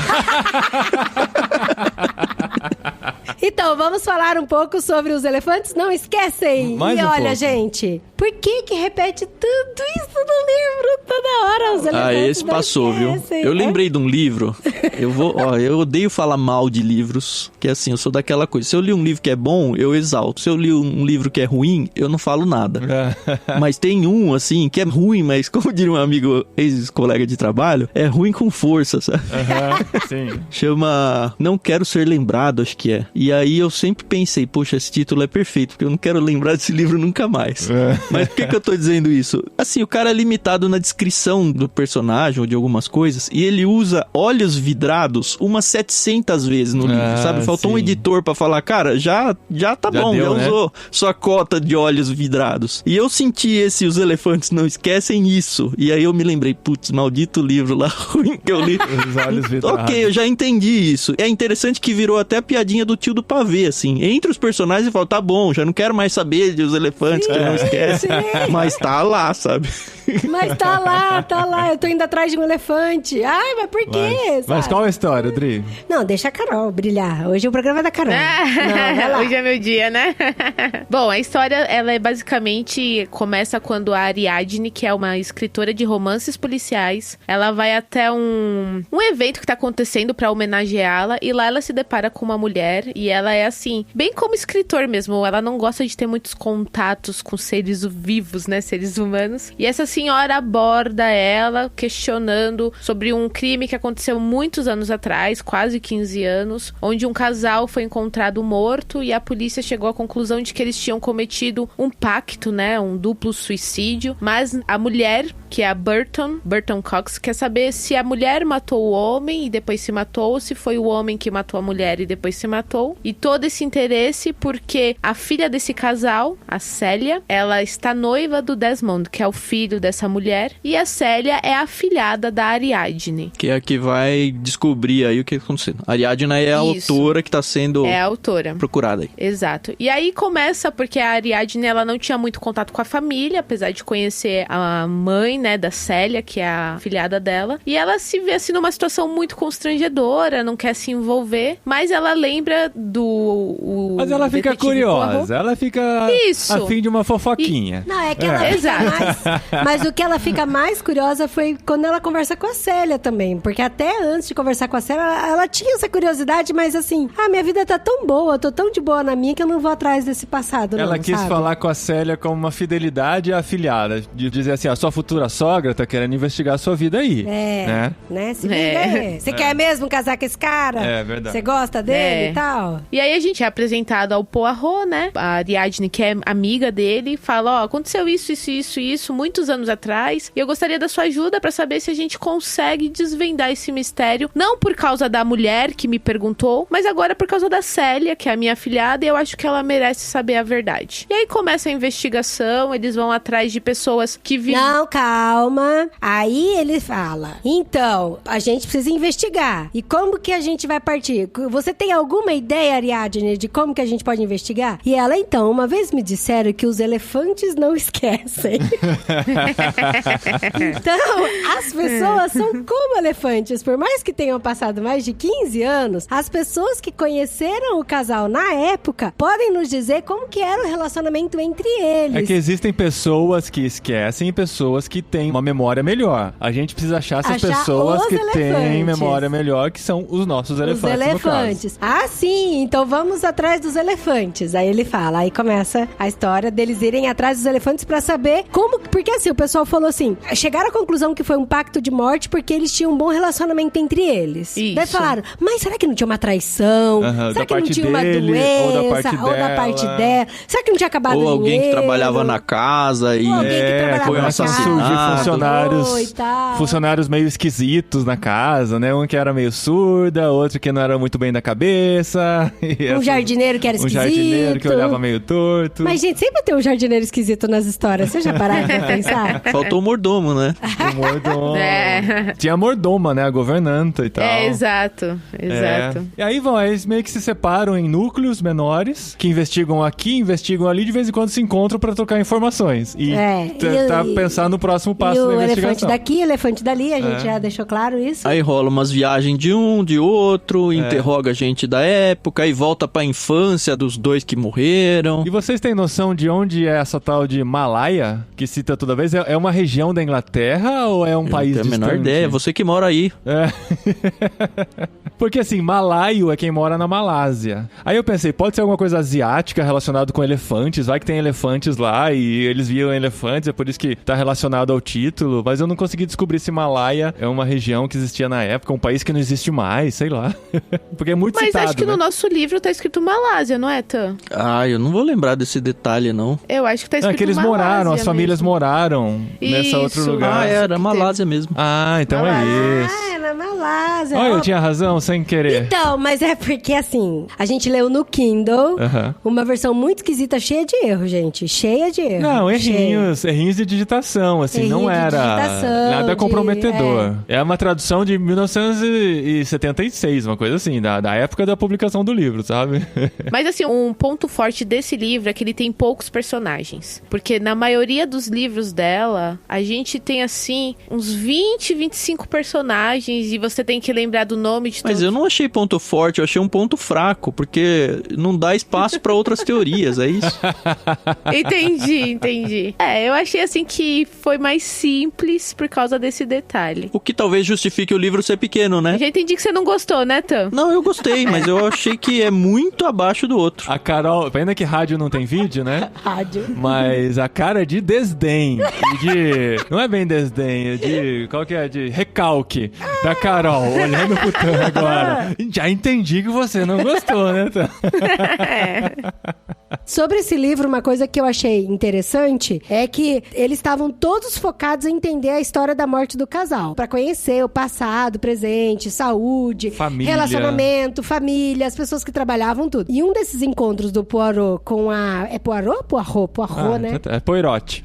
Então, vamos falar um pouco sobre os elefantes? Não esquecem! Mais e um olha, pouco. gente, por que repete tanto isso no livro toda hora? Os elefantes Esse não passou, viu? esquecem. Eu lembrei de um livro. Eu odeio falar mal de livros, que assim, eu sou daquela coisa. Se eu li um livro que é bom, eu exalto. Se eu li um livro que é ruim, eu não falo nada. Mas tem um, assim, que é ruim, mas como diria um amigo, ex-colega de trabalho, é ruim com força, sabe? Aham, sim. Chama Não Quero Ser Lembrado, acho que é. E aí eu sempre pensei, poxa, esse título é perfeito, porque eu não quero lembrar desse livro nunca mais. Mas por que eu tô dizendo isso? Assim, o cara é limitado na descrição do personagem ou de algumas coisas, e ele usa olhos vidrados umas 700 vezes no livro, sabe? Faltou um sim. editor pra falar, cara, já tá Já bom, deu, já né? usou sua cota de olhos vidrados. E eu senti Os Elefantes Não Esquecem isso. E aí eu me lembrei, putz, maldito livro lá ruim que eu li. Os olhos vidrados. Ok, eu já entendi isso. É interessante que virou até a piadinha do tio do pavê, assim. Entre os personagens eu falo, tá bom, já não quero mais saber de Os Elefantes que não esquece. sim. Mas tá lá, sabe? Mas tá lá. Eu tô indo atrás de um elefante. Ai, mas por quê? Mas sabe? qual é a história, Dri? Não, deixa a Carol brilhar. Hoje o programa é da Carol. Não, vai lá. Hoje é meu dia, né? Bom, a história, ela é basicamente... Começa quando a Ariadne, que é uma escritora de romances policiais, ela vai até um evento que tá acontecendo pra homenageá-la, e lá ela se depara com uma mulher, e ela é assim, bem como escritor mesmo, ela não gosta de ter muitos contatos com seres vivos, né, seres humanos. E essa senhora aborda ela, questionando sobre um crime que aconteceu muitos anos atrás, quase 15 anos, onde um casal foi encontrado morto e a polícia chegou à conclusão de que eles tinham cometido um pacto, né, um duplo suicídio, mas a mulher, que é a Burton Cox, quer saber se a mulher matou o homem e depois se matou, ou se foi o homem que matou a mulher e depois se matou. E todo esse interesse porque a filha desse casal, a Célia, ela está noiva do Desmond, que é o filho dessa mulher, e a Célia é a afilhada da Ariadne. Que é a que vai descobrir aí o que tá acontecendo. A Ariadne é a Isso. autora que tá sendo É a autora. procurada aí. Exato. E aí começa porque a Ariadne, ela não tinha muito contato com a família, apesar de conhecer a mãe, né, da Célia, que é a afilhada dela. E ela se vê, assim, numa situação muito constrangedora, não quer se envolver, mas ela lembra Mas ela fica curiosa, ela fica a fim de uma fofoquinha. Não, é que ela fica mais... Mas o que ela fica mais curiosa foi quando ela conversa com a Célia também. Porque até antes de conversar com a Célia, ela tinha essa curiosidade, mas assim, minha vida tá tão boa, eu tô tão de boa na minha que eu não vou atrás desse passado, Ela quis falar com a Célia como uma fidelidade à afilhada. De dizer assim, a sua futura sogra tá querendo investigar a sua vida aí. Né? Se liga aí. Você quer mesmo casar com esse cara? É verdade. Você gosta dele e tal? E aí a gente é apresentado ao Poirot, né? A Ariadne, que é amiga dele, fala, aconteceu isso, muitos anos atrás, e eu gostaria da sua ajuda pra saber se a gente consegue desvendar esse mistério, não por causa da mulher que me perguntou, mas agora por causa da Célia, que é a minha afilhada, e eu acho que ela merece saber a verdade. E aí começa a investigação, eles vão atrás de pessoas que vivem... Não, calma. Aí ele fala, então, a gente precisa investigar. E como que a gente vai partir? Você tem alguma ideia, Ariadne, de como que a gente pode investigar? E ela, então, uma vez me disseram que os elefantes não esquecem. Então, as pessoas são como elefantes. Por mais que tenham passado mais de 15 anos, as pessoas que conheceram o casal na época podem nos dizer como que era o relacionamento entre eles. É que existem pessoas que esquecem e pessoas que têm uma memória melhor. A gente precisa achar essas pessoas que têm memória melhor, que são os nossos elefantes. Os elefantes. Ah, sim, então vamos atrás dos elefantes. Aí ele fala, aí começa a história deles irem atrás dos elefantes pra saber como... Porque assim, o pessoal falou assim, chegaram à conclusão que foi um pacto de morte porque eles tinham um bom relacionamento entre eles. Isso. Daí falaram, mas será que não tinha uma traição? Será que não tinha uma doença? Ou da parte dela? Será que não tinha acabado ou alguém dinheiro? que trabalhava na casa e foi funcionários meio esquisitos na casa, né? Um que era meio surda, outro que não era muito bem da cabeça. Um jardineiro que era esquisito. Um jardineiro que olhava meio torto. Mas, gente, sempre tem um jardineiro esquisito nas histórias. Você já pararam pra pensar? Faltou o mordomo, né? O mordomo. Tinha a mordoma, né? A governanta e tal. Exato. E aí eles meio que se separam em núcleos menores, que investigam aqui, investigam ali, de vez em quando se encontram pra trocar informações. E tentar pensar no próximo passo da investigação. Elefante daqui, elefante dali, a gente já deixou claro isso. Aí rola umas viagens de um, de outro, interroga a gente da época, aí volta pra infância dos dois que morreram. E vocês têm noção de onde é essa tal de Malaya, que cita toda vez? É uma região da Inglaterra ou é um país distante? Não tenho a menor ideia, você que mora aí. Porque assim, malaio é quem mora na Malásia. Aí eu pensei, pode ser alguma coisa asiática relacionada com elefantes, vai que tem elefantes lá e eles viam elefantes, é por isso que tá relacionado ao título, mas eu não consegui descobrir se Malaya é uma região que existia na época, um país que não existe mais, sei lá. Porque é muito citado, mas acho que no nosso livro tá escrito Malásia, não é, Tan? Eu não vou lembrar desse detalhe, não. Eu acho que tá escrito que eles Malásia moraram, as famílias moraram nessa outro lugar. Era Malásia mesmo. Então é isso. Na Malásia. Olha, eu tinha razão, sem querer. Então, mas é porque assim, a gente leu no Kindle uma versão muito esquisita, cheia de erro, gente. Cheia de erro. Não, errinhos de digitação, assim, não era nada comprometedor. É uma tradução de 1976, uma coisa assim, da época da publicação do livro, sabe? Mas assim, um ponto forte desse livro é que ele tem poucos personagens. Porque na maioria dos livros dela, a gente tem assim, uns 20, 25 personagens e você tem que lembrar do nome de todos. Mas eu não achei ponto forte, eu achei um ponto fraco, porque não dá espaço pra outras teorias, é isso? Entendi. Eu achei assim que foi mais simples por causa desse detalhe. O que talvez justifique o livro ser pequeno, né? Eu já entendi que você não gostou, né, Tam? Não, eu gostei, mas eu achei que é muito abaixo do outro. A Carol, ainda que rádio não tem vídeo, né? Rádio. Mas a cara de desdém, não é bem desdém, qual que é? De recalque da Carol, olhando pro Tam agora. Já entendi que você não gostou, né, Tam? Sobre esse livro, uma coisa que eu achei interessante é que eles estavam todos focados em entender a história da morte do casal. Pra conhecer o passado, presente, saúde, família, relacionamento, família, as pessoas que trabalhavam, tudo. E um desses encontros do Poirot com a... É Poirot? Poirot, né? É Poirot.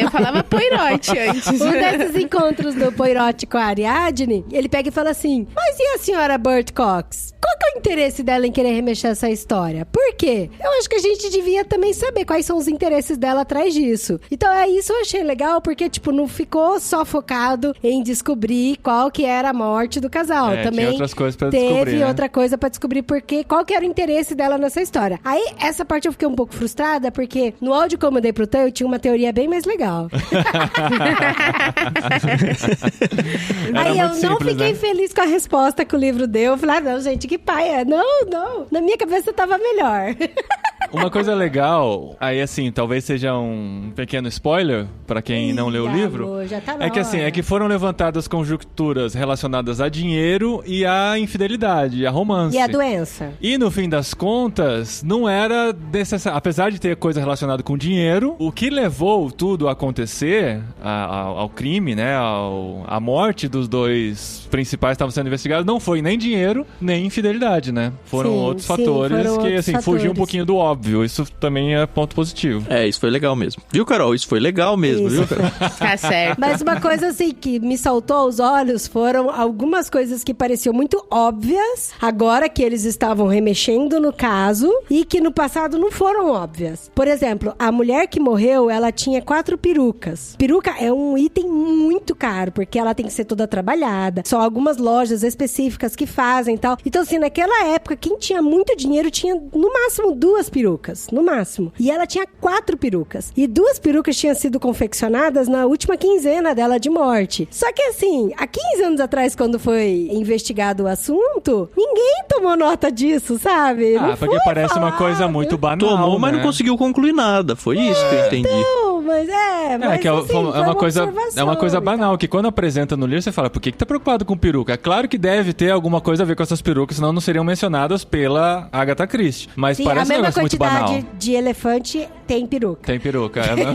Eu falava Poirot antes. Um desses encontros do Poirot com a Ariadne, ele pega e fala assim, mas e a senhora Burt Cox? Qual que é o o interesse dela em querer remexer essa história? Por quê? Eu acho que a gente devia também saber quais são os interesses dela atrás disso. Então, isso eu achei legal, porque, tipo, não ficou só focado em descobrir qual que era a morte do casal. Também tinha outras coisas pra descobrir, teve né? outra coisa pra descobrir qual que era o interesse dela nessa história. Aí, essa parte eu fiquei um pouco frustrada, porque no áudio que eu mandei pro Tan, eu tinha uma teoria bem mais legal. Aí eu não fiquei feliz com a resposta que o livro deu. Eu falei, não, gente, que paia. Não. Na minha cabeça tava melhor. Uma coisa legal, aí assim, talvez seja um pequeno spoiler pra quem não leu o livro. Amor, já tá é que assim, é que foram levantadas conjunturas relacionadas a dinheiro e a infidelidade, a romance. E a doença. E no fim das contas, não era necessário. Apesar de ter coisa relacionada com dinheiro, o que levou tudo a acontecer, ao crime, né? A morte dos dois principais que estavam sendo investigados, não foi nem dinheiro, nem infidelidade, né? Foram outros fatores que, assim, fugiu um pouquinho do óbvio. Isso também é ponto positivo. Isso foi legal mesmo. Viu, Carol? Isso foi legal mesmo, viu, Carol? Tá certo. Mas uma coisa, assim, que me saltou aos olhos foram algumas coisas que pareciam muito óbvias, agora que eles estavam remexendo no caso, e que no passado não foram óbvias. Por exemplo, a mulher que morreu, ela tinha 4 perucas. Peruca é um item muito caro, porque ela tem que ser toda trabalhada. Só algumas lojas específicas que fazem e tal. Então, assim, naquela época, quem tinha muito dinheiro tinha, no máximo, 2 perucas. No máximo. E ela tinha 4 perucas. E 2 perucas tinham sido confeccionadas na última quinzena dela de morte. Só que, assim, há 15 anos atrás, quando foi investigado o assunto, ninguém tomou nota disso, sabe? Não porque parece uma coisa muito banal. Tomou, mas não conseguiu concluir nada. Foi isso que eu entendi. Não, mas é uma coisa banal, que quando apresenta no livro, você fala, por que tá preocupado com peruca? É claro que deve ter alguma coisa a ver com essas perucas, senão não seriam mencionadas pela Agatha Christie. Mas parece um negócio muito banal. A mesma quantidade de elefante tem peruca. Tem peruca, né?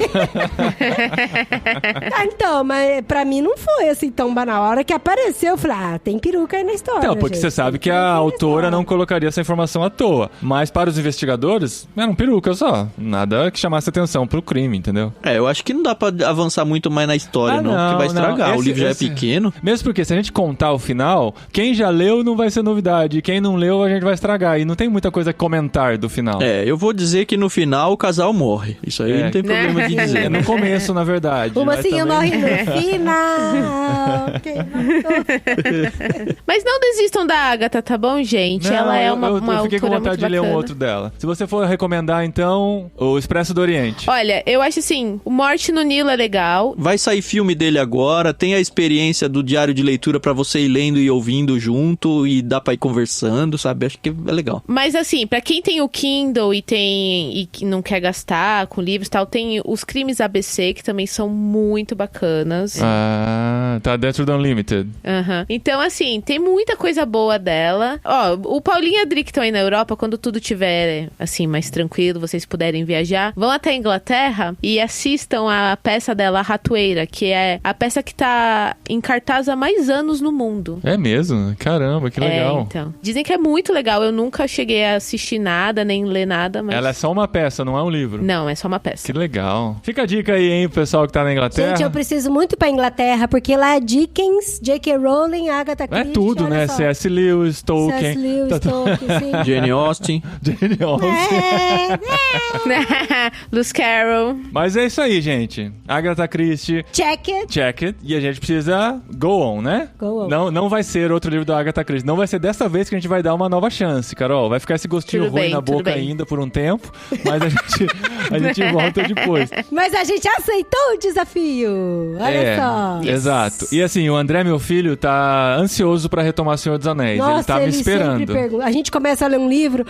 Então, mas pra mim não foi assim tão banal. A hora que apareceu, eu falei, tem peruca aí na história. Então, porque você sabe que a autora não colocaria essa informação à toa. Mas para os investigadores, eram perucas só. Nada que chamasse atenção pro crime, entendeu? Eu acho que não dá pra avançar muito mais na história, não, porque vai estragar. O livro já é pequeno. Mesmo porque se a gente contar o final, quem já leu não vai ser novidade. Quem não leu, a gente vai estragar. E não tem muita coisa a comentar do final. Eu vou dizer que no final o casal morre. Isso aí não tem problema de dizer. É no começo, na verdade. O mocinho morre no final. Mas não desistam da Agatha, tá bom, gente? Não, ela é uma eu fiquei com vontade de ler um outro dela. Se você for recomendar, então, o Expresso do Oriente. Olha, eu acho assim, o Morte no Nilo é legal. Vai sair filme dele agora, tem a experiência do diário de leitura pra você ir lendo e ouvindo junto, e dá pra ir conversando, sabe? Acho que é legal. Mas assim, pra quem tem o Kindle e que não quer gastar com livros e tal, tem os Crimes ABC, que também são muito bacanas. Tá dentro do Unlimited. Então, assim, tem muita coisa boa dela. O Paulinho e a Adri que estão aí na Europa, quando tudo tiver, assim, mais tranquilo, vocês puderem viajar, vão até a Inglaterra e assistam a peça dela, A Ratoeira, que é a peça que tá em cartaz há mais anos no mundo. É mesmo? Caramba, que legal. Então. Dizem que é muito legal. Eu nunca cheguei a assistir nada, nem ler nada, mas... Ela é só uma peça, não é um livro. Não, é só uma peça. Que legal. Fica a dica aí, hein, pessoal que tá na Inglaterra. Gente, eu preciso muito ir pra Inglaterra, porque lá é Dickens, J.K. Rowling, Agatha Christie. É tudo, né? C.S. Lewis, Tolkien. C.S. Lewis, Tolkien, sim. Jane Austen. Jane Austen. Lewis Carroll. Mas é isso aí, gente. Agatha Christie. Check it. E a gente precisa go on, né? Go on. Não vai ser outro livro da Agatha Christie. Não vai ser dessa vez que a gente vai dar uma nova chance, Carol. Vai ficar esse gostinho ruim na boca ainda por um tempo, mas a gente volta depois. Mas a gente aceitou o desafio. Olha só. Exato. E assim, o André, meu filho, tá ansioso pra retomar Senhor dos Anéis. Nossa, ele tá me esperando. A gente começa a ler um livro.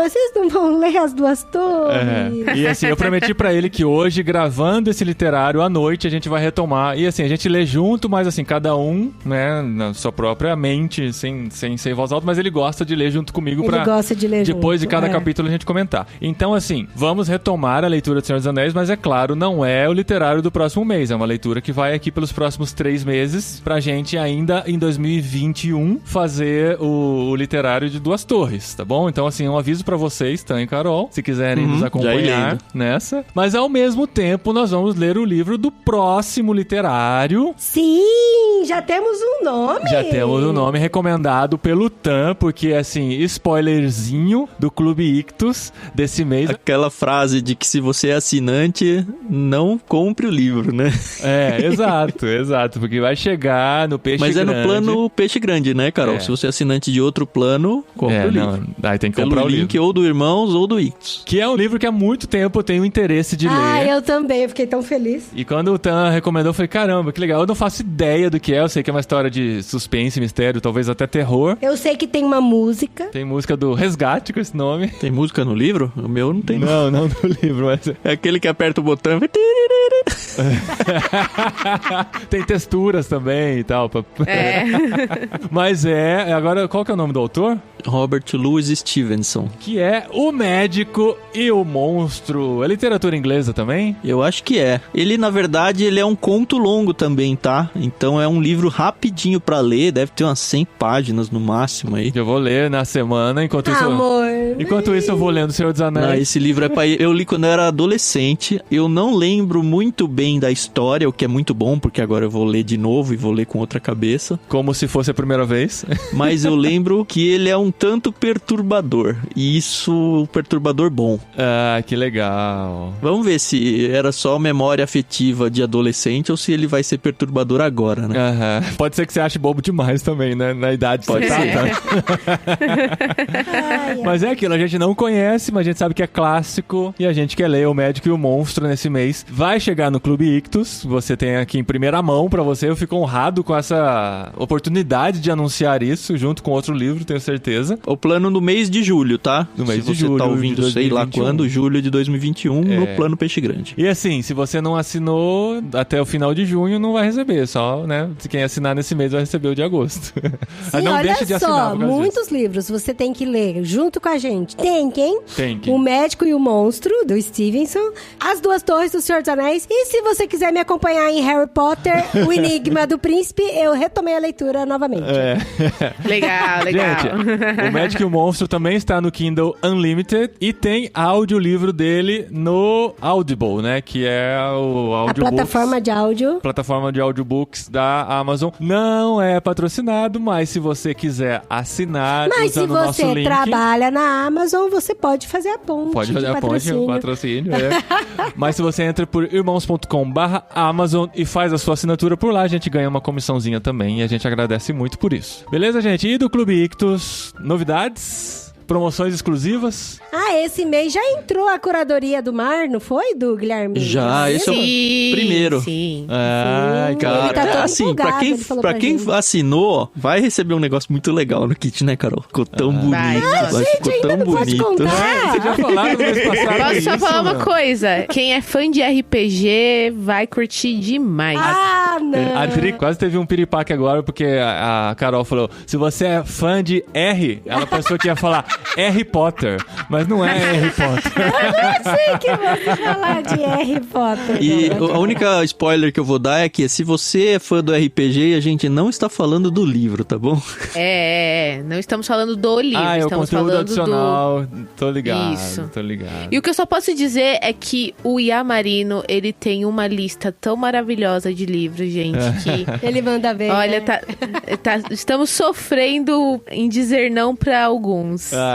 Vocês não vão ler As Duas Torres? E assim, eu prometi pra ele que hoje, gravando esse literário à noite, a gente vai retomar. E assim, a gente lê junto, mas assim, cada um, né, na sua própria mente, sem ser em voz alta, mas ele gosta de ler junto comigo Ele gosta de ler depois junto, de cada capítulo a gente comentar. Então, assim, vamos retomar a leitura de Senhor dos Anéis, mas é claro, não é o literário do próximo mês. É uma leitura que vai aqui pelos próximos 3 meses pra gente ainda em 2021 fazer o literário de Duas Torres, tá bom? Então, assim, um aviso pra vocês, Tan e Carol, se quiserem nos acompanhar nessa. Mas, ao mesmo tempo, nós vamos ler o livro do próximo literário. Sim, já temos um nome. Já temos um nome recomendado pelo Tan, porque, assim, spoilerzinho do Clube Ictus desse mês. Aquela frase de que se você é assinante, não compre o livro, né? É, exato, porque vai chegar no Peixe Grande. Mas é no plano Peixe Grande, né, Carol? Se você é assinante de outro plano, compre o livro. Aí tem que comprar o link livro. ou do Irmãos ou do Ictus. Que é um livro que há muito tempo eu tenho interesse de ler. Ah, eu também, eu fiquei tão feliz. E quando o Tan recomendou, eu falei, caramba, que legal. Eu não faço ideia do que é, eu sei que é uma história de suspense, mistério, talvez até terror. Eu sei que tem uma música. Tem música do Resgate com esse nome. Tem música no livro? O meu não tem. Não no livro, mas... É aquele que aperta o botão e... Tem texturas também e tal. Mas agora, qual que é o nome do autor? Robert Louis Stevenson. Que é O Médico e o Monstro. É literatura inglesa também? Eu acho que é. Ele, na verdade, ele é um conto longo também, tá? Então é um livro rapidinho pra ler, deve ter umas 100 páginas no máximo aí. Eu vou ler na semana, enquanto isso eu vou lendo O Senhor dos Anéis. Não, esse livro é pra... Eu li quando eu era adolescente, eu não lembro muito bem da história, o que é muito bom, porque agora eu vou ler de novo e vou ler com outra cabeça. Como se fosse a primeira vez. Mas eu lembro que ele é um tanto perturbador, e isso, perturbador bom. Ah, que legal. Vamos ver se era só memória afetiva de adolescente ou se ele vai ser perturbador agora, né? Uhum. Pode ser que você ache bobo demais também, né? Na idade que Pode você ser. Mas é aquilo, a gente não conhece, mas a gente sabe que é clássico e a gente quer ler O Médico e o Monstro nesse mês. Vai chegar no Clube Ictus, você tem aqui em primeira mão pra você. Eu fico honrado com essa oportunidade de anunciar isso junto com outro livro, tenho certeza. O plano no mês de julho, tá? No mês se de você julho tá ouvindo, de sei lá 2021. quando, julho de 2021, no plano Peixe Grande. E assim, se você não assinou até o final de junho, não vai receber. Só, né? Se quem assinar nesse mês vai receber o de agosto. Sim, não olha deixa de assinar só, por causa muitos disso. livros você tem que ler junto com a gente. Tem quem? Tem quem? O Médico e o Monstro, do Stevenson. As Duas Torres, do Senhor dos Anéis. E se você quiser me acompanhar em Harry Potter, O Enigma do Príncipe, eu retomei a leitura novamente. Legal. Gente, O Médico e o Monstro também está no Kindle Unlimited e tem audiolivro dele no Audible, né? Que é o A audiobooks. plataforma de audiobooks da Amazon. Não é patrocinado, mas se você quiser assinar Mas se usando o nosso você link... trabalha na Amazon, você pode fazer a ponte. Pode fazer de a ponte, o patrocínio, Mas se você entra por irmãos.com/Amazon e faz a sua assinatura por lá, a gente ganha uma comissãozinha também e a gente agradece muito por isso. Beleza, gente? E do Clube Ictus, novidades? Promoções exclusivas? Ah, esse mês já entrou a curadoria do mar, não foi, do Guilherme? Já, esse é o primeiro. Sim. Ah, Ele Cara, tá todo assim, empolgado, pra quem, ele falou pra pra quem gente. assinou, vai receber um negócio muito legal no kit, né, Carol? Ficou tão bonito. vai. Ficou ainda tão não pode bonito. contar. Vocês já falaram no mês passado Posso só isso, falar uma não? coisa? Quem é fã de RPG vai curtir demais. Ah, não. A Tri quase teve um piripaque agora, porque a Carol falou, se você é fã de R, ela pensou que ia falar Harry Potter, mas não é Harry Potter. Eu sei que você falar de Harry Potter. E não. a única spoiler que eu vou dar é que se você é fã do RPG, a gente não está falando do livro, tá bom? Não estamos falando do livro, É o estamos conteúdo falando adicional. Tô ligado, Isso. tô ligado. E o que eu só posso dizer é que o Yamarino, ele tem uma lista tão maravilhosa de livros, gente, que... Ele manda bem. Olha, né? estamos sofrendo em dizer não pra alguns. Ai.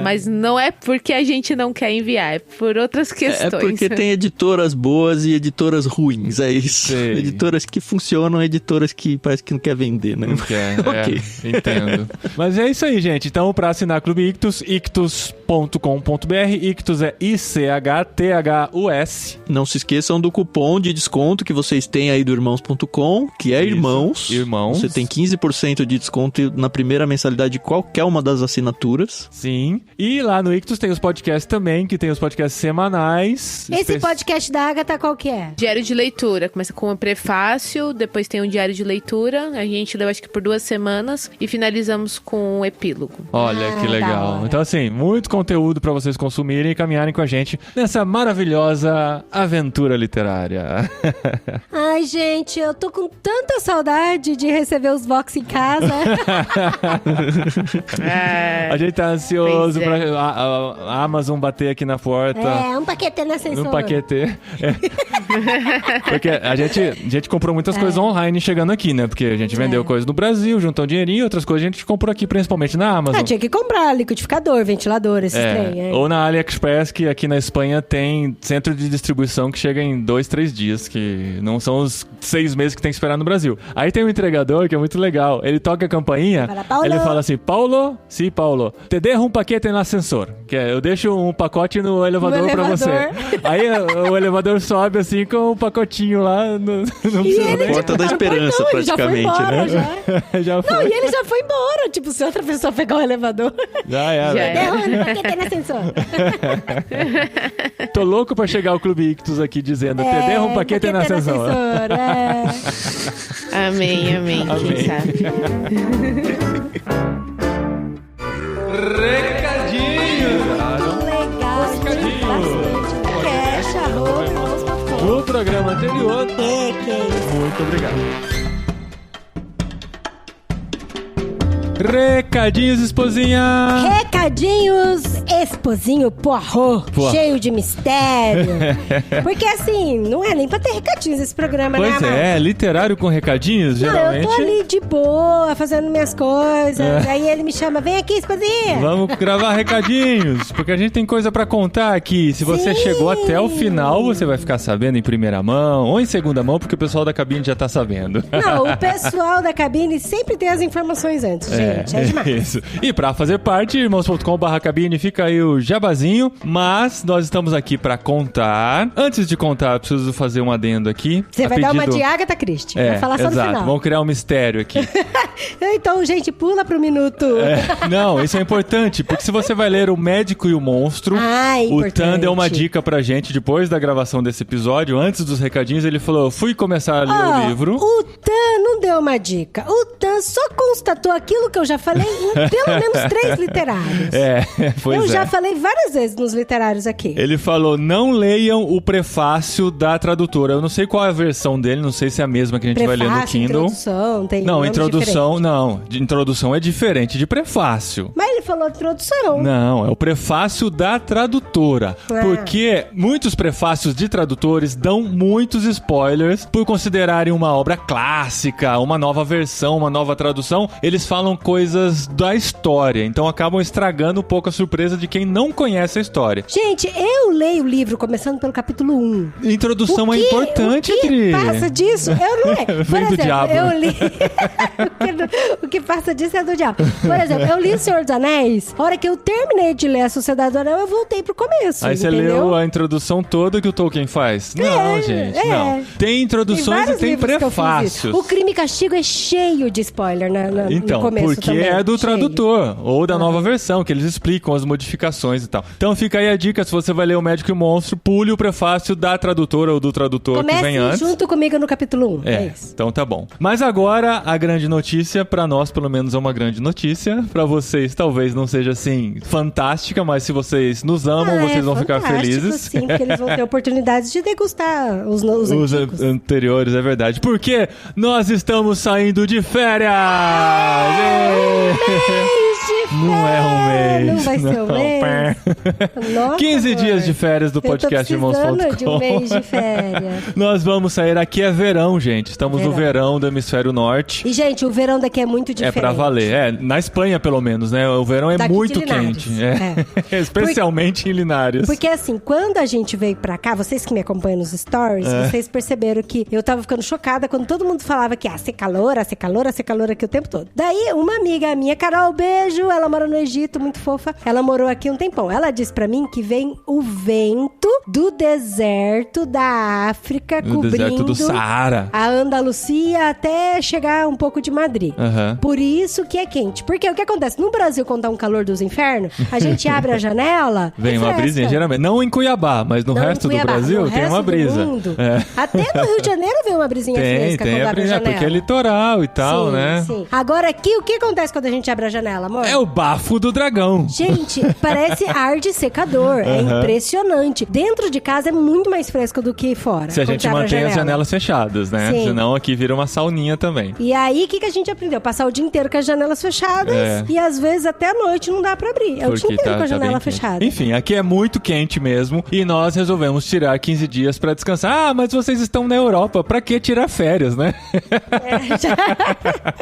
Mas não é porque a gente não quer enviar, é por outras questões. É porque tem editoras boas e editoras ruins, é isso. Sei. Editoras que funcionam, editoras que parece que não quer vender, né? Não quer, Ok. Entendo. Mas é isso aí, gente. Então, pra assinar Clube Ictus, ictus.com.br. Ictus é ICHTHUS. Não se esqueçam do cupom de desconto que vocês têm aí do irmãos.com, irmãos.com, que é Irmãos. Irmãos. Você tem 15% de desconto na primeira mensalidade de qualquer uma das assinaturas. Sim. E lá no Ictus tem os podcasts também, que tem os podcasts semanais. Esse podcast da Agatha qual que é? Diário de leitura. Começa com o prefácio, depois tem um diário de leitura. A gente leu acho que por 2 semanas e finalizamos com um epílogo. Olha que da legal. hora. Então, assim, muito conteúdo pra vocês consumirem e caminharem com a gente nessa maravilhosa aventura literária. Ai, gente, eu tô com tanta saudade de receber os Vox em casa. A gente tá ansioso Pois é. pra a Amazon bater aqui na porta. Um paquete na ascensor. Um paquete. Porque a gente comprou muitas coisas online chegando aqui, né? Porque a gente vendeu coisas no Brasil, juntou um dinheirinho, outras coisas a gente comprou aqui, principalmente na Amazon. Tinha que comprar liquidificador, ventilador, esses trem. Ou na AliExpress, que aqui na Espanha tem centro de distribuição que chega em 2-3 dias, que não são os 6 meses que tem que esperar no Brasil. Aí tem um entregador que é muito legal. Ele toca a campainha, Fala, Paulo. ele fala assim, Paulo, sim, Paulo, te dejo um paquete no ascensor. Que é, eu deixo um pacote no elevador pra você. Aí o elevador sobe assim com um pacotinho lá no Porta da Esperança, ele já foi praticamente, embora, né? já. Já foi. Não, e ele já foi embora. Tipo, se outra pessoa pegar o elevador. Já era. Já era. Derrando paquete no ascensor. Tô louco pra chegar ao Clube Ictus aqui dizendo, te dejo um paquete no ascensor. Amém, amém. Quem sabe? Recadinhos! Legal. Bastante. Cash, arroba. No programa anterior. Muito obrigado. Recadinhos, esposinha! Recadinhos, esposinho Poirot, cheio de mistério. Porque assim, não é nem pra ter recadinhos esse programa, Pois né, é, literário com recadinhos, Não, geralmente. eu tô ali de boa, fazendo minhas coisas. Aí ele me chama, vem aqui, esposinha. Vamos gravar recadinhos, porque a gente tem coisa pra contar aqui. Se você Sim. chegou até o final, você vai ficar sabendo em primeira mão ou em segunda mão, porque o pessoal da cabine já tá sabendo. Não, o pessoal da cabine sempre tem as informações antes, gente. É demais. Isso. E pra fazer parte, irmãos.com/cabine, fica aí o jabazinho. Mas nós estamos aqui pra contar. Antes de contar, eu preciso fazer um adendo aqui. Você vai dar uma de Agatha Christie. Vai falar só no exato. final. Vamos criar um mistério aqui. Então, gente, pula pro minuto. Não, isso é importante, porque se você vai ler O Médico e o Monstro, Ah, é o Tan importante. deu uma dica pra gente depois da gravação desse episódio, antes dos recadinhos, ele falou, eu fui começar a ler o livro. O Tan não deu uma dica. O Tan só constatou aquilo que eu já falei em pelo menos 3 literários. Pois eu já falei várias vezes nos literários aqui. Ele falou, não leiam o prefácio da tradutora. Eu não sei qual é a versão dele, não sei se é a mesma que a gente vai ler no Prefácio, Kindle. introdução, tem Não, nome introdução, diferente. não. De introdução é diferente de prefácio. Mas ele falou introdução. Não, é o prefácio da tradutora. Ah. Porque muitos prefácios de tradutores dão muitos spoilers por considerarem uma obra clássica, uma nova versão, uma nova tradução. Eles falam coisas da história, então acabam estragando um pouco a surpresa de quem não conhece a história. Gente, eu leio o livro começando pelo capítulo 1. Introdução é importante, o que Adri. passa disso? Eu não leio. Vem do diabo. Eu li... o que passa disso é do diabo. Por exemplo, eu li O Senhor dos Anéis. A hora que eu terminei de ler A Sociedade do Anel, eu voltei pro começo. Aí você entendeu? leu a introdução toda que o Tolkien faz? Não, gente, não. Tem introduções e vários tem livros que eu fiz isso. prefácios. O Crime e Castigo é cheio de spoiler Então, no começo porque também. é do Cheio. tradutor, ou da nova versão, que eles explicam as modificações e tal. Então fica aí a dica, se você vai ler O Médico e o Monstro, pule o prefácio da tradutora ou do tradutor que vem Comece antes. junto comigo no capítulo 1. É isso. Então tá bom. Mas agora, a grande notícia, pra nós pelo menos é uma grande notícia, pra vocês talvez não seja assim fantástica, mas se vocês nos amam, vocês vão ficar fantástico, felizes. Sim, porque eles vão ter oportunidades de degustar os Os antigos. anteriores, é verdade. Porque nós estamos saindo de férias! Não é um mês. Não vai ser um mês. Nossa, 15 amor. dias de férias do podcast Eu tô precisando Irmãos.com. de um mês de férias. Nós vamos sair, aqui é verão, gente. Estamos no verão do hemisfério norte. E, gente, o verão daqui é muito diferente. É pra valer. É, na Espanha, pelo menos, né? O verão é Daqui muito de Linares. quente. Especialmente em Linares. Porque assim, quando a gente veio pra cá, vocês que me acompanham nos stories, vocês perceberam que eu tava ficando chocada quando todo mundo falava que ser calor aqui o tempo todo. Daí, uma amiga minha, Carol, beijo, ela mora mora no Egito, muito fofa. Ela morou aqui um tempão. Ela disse pra mim que vem o vento do deserto da África, cobrindo deserto do Saara, a Andalucia até chegar um pouco de Madrid. Por isso que é quente. Porque o que acontece? No Brasil, quando tá um calor dos infernos, a gente abre a janela, vem uma brisinha, geralmente. Não em Cuiabá, mas no resto do Brasil tem uma brisa. Até no Rio de Janeiro vem uma brisinha fresca quando abre a janela. Porque é litoral e tal, né? Sim. Agora aqui, o que acontece quando a gente abre a janela, amor? É o bafo do dragão. Gente, parece ar de secador. É impressionante. Dentro de casa é muito mais fresco do que fora. Se a gente mantém as janelas fechadas, né? Sim. Senão aqui vira uma sauninha também. E aí, o que a gente aprendeu? Passar o dia inteiro com as janelas fechadas e às vezes até a noite não dá pra abrir. É o dia inteiro com a janela fechada. Enfim, aqui é muito quente mesmo e nós resolvemos tirar 15 dias pra descansar. Ah, mas vocês estão na Europa, pra que tirar férias, né?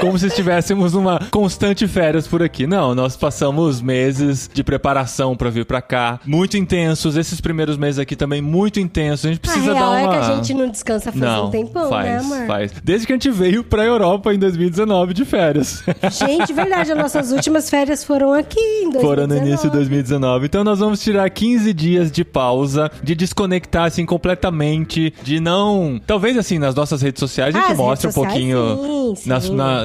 Como se estivéssemos numa constante férias por aqui. Não, nós passamos meses de preparação pra vir pra cá, muito intensos. Esses primeiros meses aqui também muito intensos. A gente precisa dar uma... é que a gente não descansa faz um tempão, né, amor? Faz. Desde que a gente veio pra Europa em 2019 de férias. Gente, verdade, as nossas últimas férias foram aqui em 2019. Foram no início de 2019. Então nós vamos tirar 15 dias de pausa, de desconectar assim completamente, de não... Talvez assim, nas nossas redes sociais a gente mostra um pouquinho... Sim.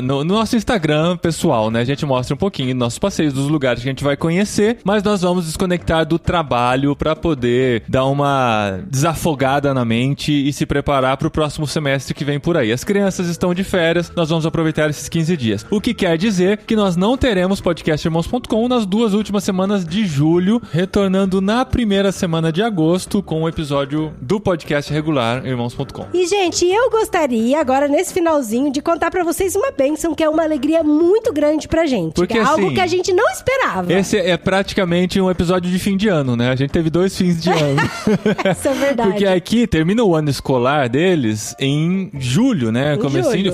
No nosso Instagram pessoal, né? A gente mostra um pouquinho nossos passeios, dos lugares que a gente vai conhecer, mas nós vamos desconectar do trabalho pra poder dar uma desafogada na mente e se preparar pro próximo semestre que vem por aí. As crianças estão de férias, nós vamos aproveitar esses 15 dias. O que quer dizer que nós não teremos podcastirmãos.com nas 2 últimas semanas de julho, retornando na primeira semana de agosto com o episódio do podcast regular Irmãos.com. E, gente, eu gostaria agora, nesse finalzinho, de contar pra vocês uma bênção que é uma alegria muito grande pra gente. Porque, é algo assim, que a gente não esperava. Esse é praticamente um episódio de fim de ano, né? A gente teve 2 fins de ano. Isso é verdade. Porque aqui termina o ano escolar deles em julho, né?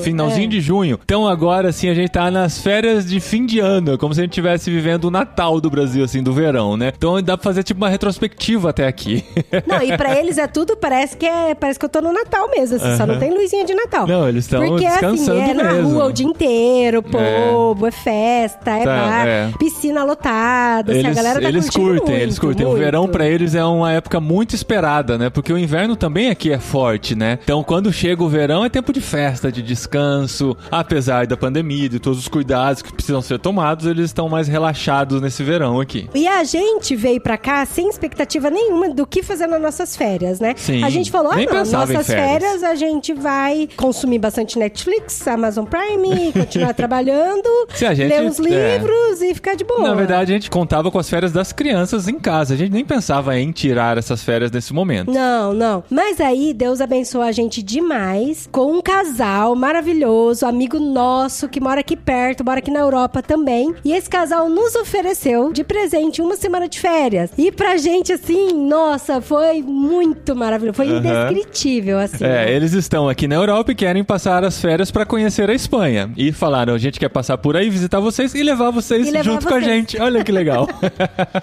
Finalzinho de junho. Então agora, assim, a gente tá nas férias de fim de ano, como se a gente estivesse vivendo o Natal do Brasil, assim, do verão, né? Então dá pra fazer tipo uma retrospectiva até aqui. Não, e pra eles é tudo, parece que eu tô no Natal mesmo, assim, só não tem luzinha de Natal. Não, eles estão descansando assim, na mesmo. rua o dia inteiro, povo, é festa, é bar, piscina lotada, assim, a galera tá eles curtem. muito. O verão pra eles é uma época muito esperada, né? Porque o inverno também aqui é forte, né? Então quando chega o verão é tempo de festa, de descanso, apesar da pandemia, de todos os cuidados que precisam ser tomados, eles estão mais relaxados nesse verão aqui. E a gente veio pra cá sem expectativa nenhuma do que fazer nas nossas férias, né? Sim. A gente falou, nossas férias a gente vai consumir bastante Netflix, Amazon Prime, continuar trabalhando, ler uns livros e ficar de boa. Na verdade, a gente contava com as férias das crianças em casa. A gente nem pensava em tirar essas férias nesse momento. Não. Mas aí, Deus abençoou a gente demais com um casal maravilhoso, amigo nosso, que mora aqui perto, mora aqui na Europa também. E esse casal nos ofereceu de presente 1 semana de férias. E pra gente, assim, nossa, foi muito maravilhoso. Foi indescritível, assim. Eles estão aqui na Europa e querem passar as férias pra conhecer a Espanha. E falaram, a gente quer passar por aí, visitar vocês e levar vocês junto com a gente. Olha que legal.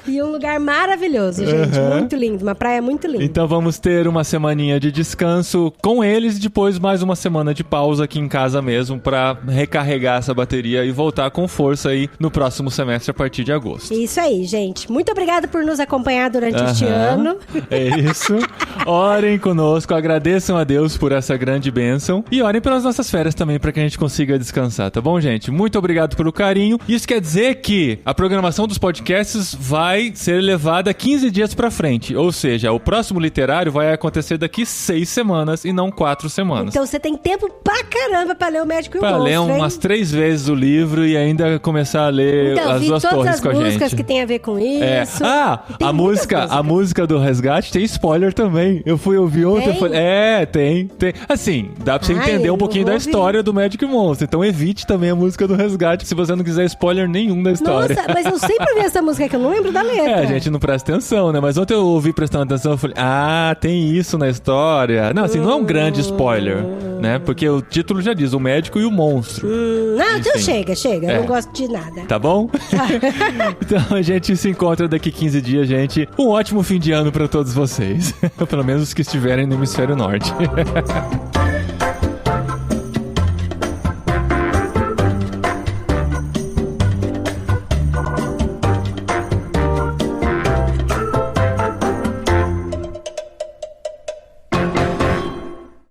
E um lugar maravilhoso, gente. Muito lindo. Uma praia muito linda. Então vamos ter uma semaninha de descanso com eles e depois mais uma semana de pausa aqui em casa mesmo pra recarregar essa bateria e voltar com força aí no próximo semestre a partir de agosto. Isso aí, gente. Muito obrigada por nos acompanhar durante este ano. É isso. Orem conosco, agradeçam a Deus por essa grande bênção e orem pelas nossas férias também pra que a gente consiga descansar, tá bom, gente? Muito obrigado pelo carinho. Isso quer dizer que a programação dos podcasts vai ser levada 15 dias pra frente, ou seja, o próximo literário vai acontecer daqui 6 semanas e não 4 semanas. Então você tem tempo pra caramba pra ler O Médico e o Monstro, pra ler umas 3 vezes o livro e ainda começar a ler as duas torres com a gente. Todas as músicas que tem a ver com isso. A música do Resgate tem spoiler também. Eu fui ouvir ontem e falei, tem. Assim, dá pra você entender um pouquinho da história do Médico e Monstro. Então evite também a música do Resgate se você não quiser spoiler nenhum da história. Nossa, mas eu sempre ouvi essa música que eu não lembro da letra. A gente não presta atenção, né? Mas ontem eu ouvi prestando atenção e falei, tem isso na história. Não, assim, não é um grande spoiler, né? Porque o título já diz, O Médico e o Monstro. Não, então chega. Eu não gosto de nada. Tá bom? Então a gente se encontra daqui 15 dias, gente. Um ótimo fim de ano pra todos vocês. Pelo menos os que estiverem no Hemisfério Norte.